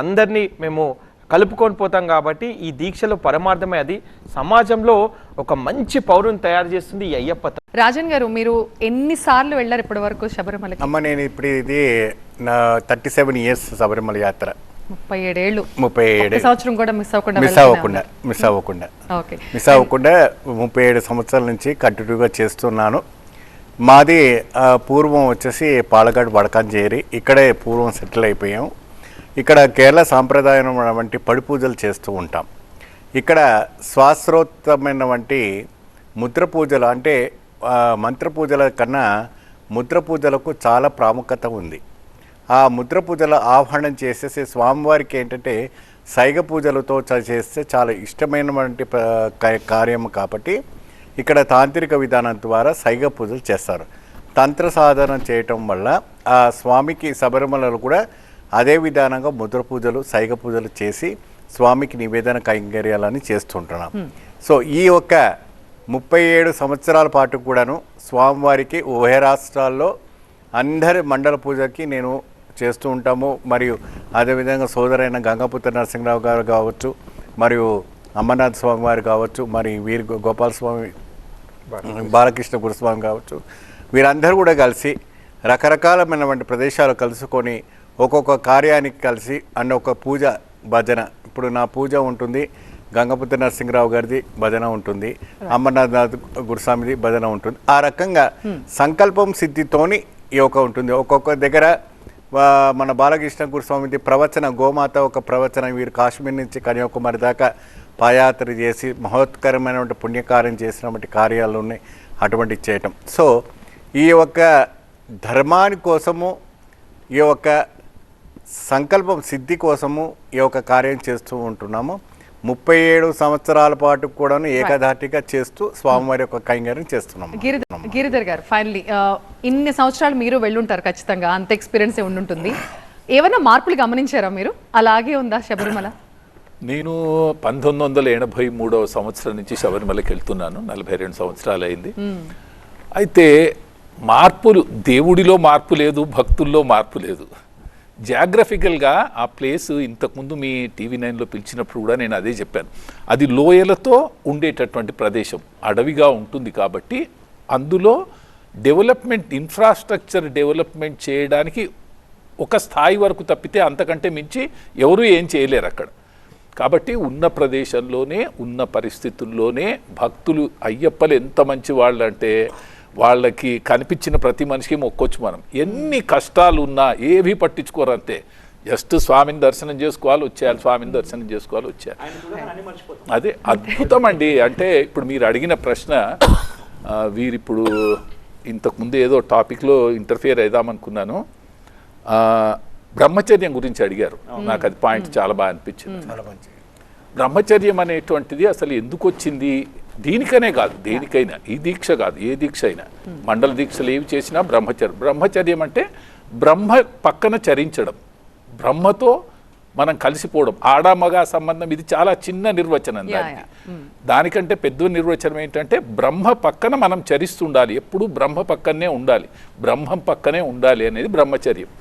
అందరినీ మేము కలుపుకొని పోతాం. కాబట్టి ఈ దీక్షలో పరమార్థమే అది సమాజంలో ఒక మంచి పౌరుని తయారు చేస్తుంది ఈ అయ్యప్ప. రాజన్ గారు, మీరు ఎన్నిసార్లు వెళ్ళారు ఇప్పటి వరకు శబరిమలకి? అమ్మ, నేను ఇప్పుడు ఇది నా 37 ఇయర్స్ శబరిమల యాత్ర. 37 ఏళ్ళు. 37 సంవత్సరం కూడా మిస్ అవ్వకుండా 37 సంవత్సరాల నుంచి కంటిన్యూగా చేస్తున్నాను. మాది పూర్వం వచ్చేసి పాలకాడు వడకంజేరి, ఇక్కడే పూర్వం సెటిల్ అయిపోయాం. ఇక్కడ కేరళ సాంప్రదాయం వంటి పడి పూజలు చేస్తూ ఉంటాం. ఇక్కడ శాస్త్రోత్తమైన వంటి ముద్ర పూజలు అంటే మంత్ర పూజల కన్నా ముద్ర పూజలకు చాలా ప్రాముఖ్యత ఉంది. ఆ ముద్ర పూజల ఆహ్వానం చేసేసి స్వామివారికి ఏంటంటే సైగ పూజలతో చేస్తే చాలా ఇష్టమైనటువంటి కార్యం కాబట్టి ఇక్కడ తాంత్రిక విధానం ద్వారా సైగ పూజలు చేస్తారు. తంత్ర సాధన చేయటం వల్ల ఆ స్వామికి శబరిమలలో కూడా అదే విధానంగా ముద్ర పూజలు సైగ పూజలు చేసి స్వామికి నివేదన కైంకర్యాలని చేస్తుంటున్నాం. సో ఈ యొక్క 37 సంవత్సరాల పాటు కూడాను స్వామివారికి ఉభయ రాష్ట్రాల్లో అందరి మండల పూజకి నేను చేస్తూ ఉంటాము. మరియు అదేవిధంగా సోదరైన గంగాపుత్ర నరసింహరావు గారు కావచ్చు, మరియు అమర్నాథ్ స్వామి వారు కావచ్చు, మరి వీరి గోపాలస్వామి బాలకృష్ణ గురుస్వామి కావచ్చు, వీరందరూ కూడా కలిసి రకరకాలమైనటువంటి ప్రదేశాలు కలుసుకొని ఒక్కొక్క కార్యానికి కలిసి అండ్ ఒక పూజ భజన. ఇప్పుడు నా పూజ ఉంటుంది, గంగపుత్ర నరసింహరావు గారిది భజన ఉంటుంది, అమర్నాథ్ గురుస్వామిది భజన ఉంటుంది. ఆ రకంగా సంకల్పం సిద్ధితోని ఈ ఒక ఉంటుంది. ఒక్కొక్క దగ్గర మన బాలకృష్ణ గురుస్వామిది ప్రవచన గోమాత ఒక ప్రవచన, వీరు కాశ్మీర్ నుంచి కన్యాకుమారి దాకా పాదయాత్ర చేసి మహోత్కరమైనటువంటి పుణ్యకార్యం చేసినటువంటి కార్యాలు ఉన్నాయి, అటువంటి చేయటం. సో ఈ యొక్క ధర్మాని కోసము, ఈ యొక్క సంకల్పం సిద్ధి కోసము ఈ యొక్క కార్యం చేస్తూ ఉంటున్నాము. 37 సంవత్సరాల పాటు కూడా ఏకధాటిగా చేస్తూ స్వామివారి యొక్క కైంకర్యం చేస్తున్నాము. గిరిధర్ గారు, ఫైనలీ ఇన్ని సంవత్సరాలు మీరు వెళ్ళుంటారు, ఖచ్చితంగా అంత ఎక్స్పీరియన్స్ ఉండుంటుంది. ఏమైనా మార్పులు గమనించారా మీరు? అలాగే ఉందా శబరిమల? నేను 1983వ సంవత్సరం నుంచి శబరిమలకి వెళ్తున్నాను. 42 సంవత్సరాలు అయింది. అయితే మార్పులు, దేవుడిలో మార్పు లేదు, భక్తుల్లో మార్పు లేదు. జాగ్రఫికల్గా ఆ ప్లేస్ ఇంతకుముందు మీ TV9లో పిలిచినప్పుడు కూడా నేను అదే చెప్పాను. అది లోయలతో ఉండేటటువంటి ప్రదేశం, అడవిగా ఉంటుంది కాబట్టి అందులో డెవలప్మెంట్, ఇన్ఫ్రాస్ట్రక్చర్ డెవలప్మెంట్ చేయడానికి ఒక స్థాయి వరకు తప్పితే అంతకంటే మించి ఎవరు ఏం చేయలేరు అక్కడ. కాబట్టి ఉన్న ప్రదేశంలోనే, ఉన్న పరిస్థితుల్లోనే భక్తులు, అయ్యప్పలు ఎంత మంచి వాళ్ళు అంటే వాళ్ళకి కనిపించిన ప్రతి మనిషికి మొక్కొచ్చు. మనం ఎన్ని కష్టాలు ఉన్నా ఏవి పట్టించుకోరు, అంతే. జస్ట్ స్వామిని దర్శనం చేసుకోవాలి, వచ్చేయాలి, స్వామిని దర్శనం చేసుకోవాలి, వచ్చేయాలి. అదే అద్భుతం అండి. అంటే ఇప్పుడు మీరు అడిగిన ప్రశ్న, వీరిప్పుడు ఇంతకుముందు ఏదో టాపిక్లో ఇంటర్ఫియర్ అయిదామనుకున్నాను, బ్రహ్మచర్యం గురించి అడిగారు. నాకు అది పాయింట్ చాలా బాగా అనిపించింది. బ్రహ్మచర్యం అనేటువంటిది అసలు ఎందుకు వచ్చింది? దీనికనే కాదు, దేనికైనా, ఈ దీక్ష కాదు, ఏ దీక్ష అయినా, మండల దీక్షలు ఏవి చేసినా బ్రహ్మచర్యం. బ్రహ్మచర్యం అంటే బ్రహ్మ పక్కన చరించడం, బ్రహ్మతో మనం కలిసిపోవడం. ఆడ మగ సంబంధం, ఇది చాలా చిన్న నిర్వచనం. దానికంటే పెద్ద నిర్వచనం ఏంటంటే బ్రహ్మ పక్కన మనం చరిస్తుండాలి, ఎప్పుడు బ్రహ్మ పక్కనే ఉండాలి, బ్రహ్మం పక్కనే ఉండాలి అనేది బ్రహ్మచర్యం.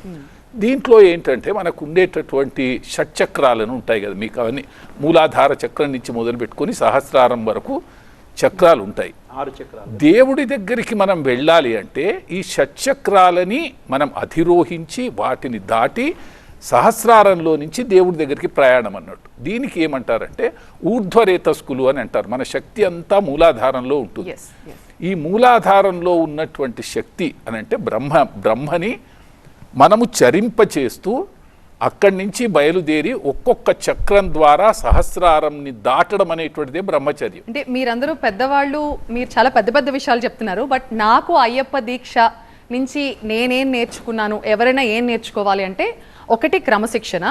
దీంట్లో ఏంటంటే మనకు ఉండేటటువంటి షట్చక్రాలను ఉంటాయి కదా, మీకు అవన్నీ మూలాధార చక్రం నుంచి మొదలు పెట్టుకొని సహస్రారం వరకు చక్రాలు ఉంటాయి. 6 చక్రాలు. దేవుడి దగ్గరికి మనం వెళ్ళాలి అంటే ఈ షట్చక్రాలని మనం అధిరోహించి వాటిని దాటి సహస్రారంలో నుంచి దేవుడి దగ్గరికి ప్రయాణం అన్నట్టు. దీనికి ఏమంటారంటే ఊర్ధ్వరేతస్కులు అని అంటారు. మన శక్తి అంతా మూలాధారంలో ఉంటుంది. ఈ మూలాధారంలో ఉన్నటువంటి శక్తి అని అంటే బ్రహ్మని మనము చరింపచేస్తూ అక్కడి నుంచి బయలుదేరి ఒక్కొక్క చక్రం ద్వారా సహస్రారంని దాటడం అనేటువంటిదే బ్రహ్మచర్యం. అంటే మీరందరూ పెద్దవాళ్ళు, మీరు చాలా పెద్ద పెద్ద విషయాలు చెప్తున్నారు. బట్ నాకు అయ్యప్ప దీక్ష నుంచి నేనేం నేర్చుకున్నాను, ఎవరైనా ఏం నేర్చుకోవాలి అంటే, ఒకటి క్రమశిక్షణ,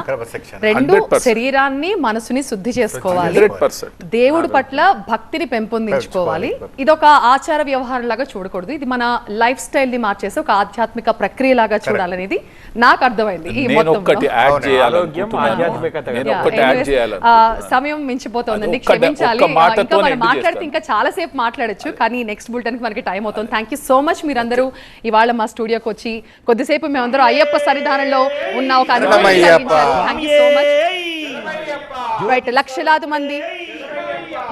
2 శరీరాన్ని మనసుని శుద్ధి చేసుకోవాలి, 100%. దేవుడి పట్ల భక్తిని పెంపొందించుకోవాలి. ఇదొక ఆచార వ్యవహారం లాగా చూడకూడదు, ఇది మన లైఫ్ స్టైల్ ని మార్చేసి ఒక ఆధ్యాత్మిక ప్రక్రియ లాగా చూడాలనేది నాకు అర్థమైంది. ఈ సమయం మించిపోతుందండి, క్షమించాలి. ఇంకా మనం మాట్లాడితే ఇంకా చాలా సేపు మాట్లాడొచ్చు, కానీ నెక్స్ట్ బులెటిన్ కి మనకి టైం అవుతుంది. థ్యాంక్ యూ సో మచ్ మీరందరూ ఇవాళ మా స్టూడియోకి వచ్చి కొద్దిసేపు మేమందరూ అయ్యప్ప సన్నిధానంలో ఉన్న ఒక అనుభవం కలిగించారు. Thank you so much. Right,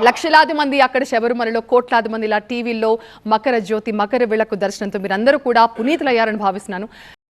లక్షలాది మంది అక్కడ శబరిమలలో, కోట్లాది మంది ఇలా టీవీల్లో మకర జ్యోతి, మకర విళక్కు దర్శనంతో మీరందరూ కూడా పునీతులయ్యారని భావిస్తున్నాను.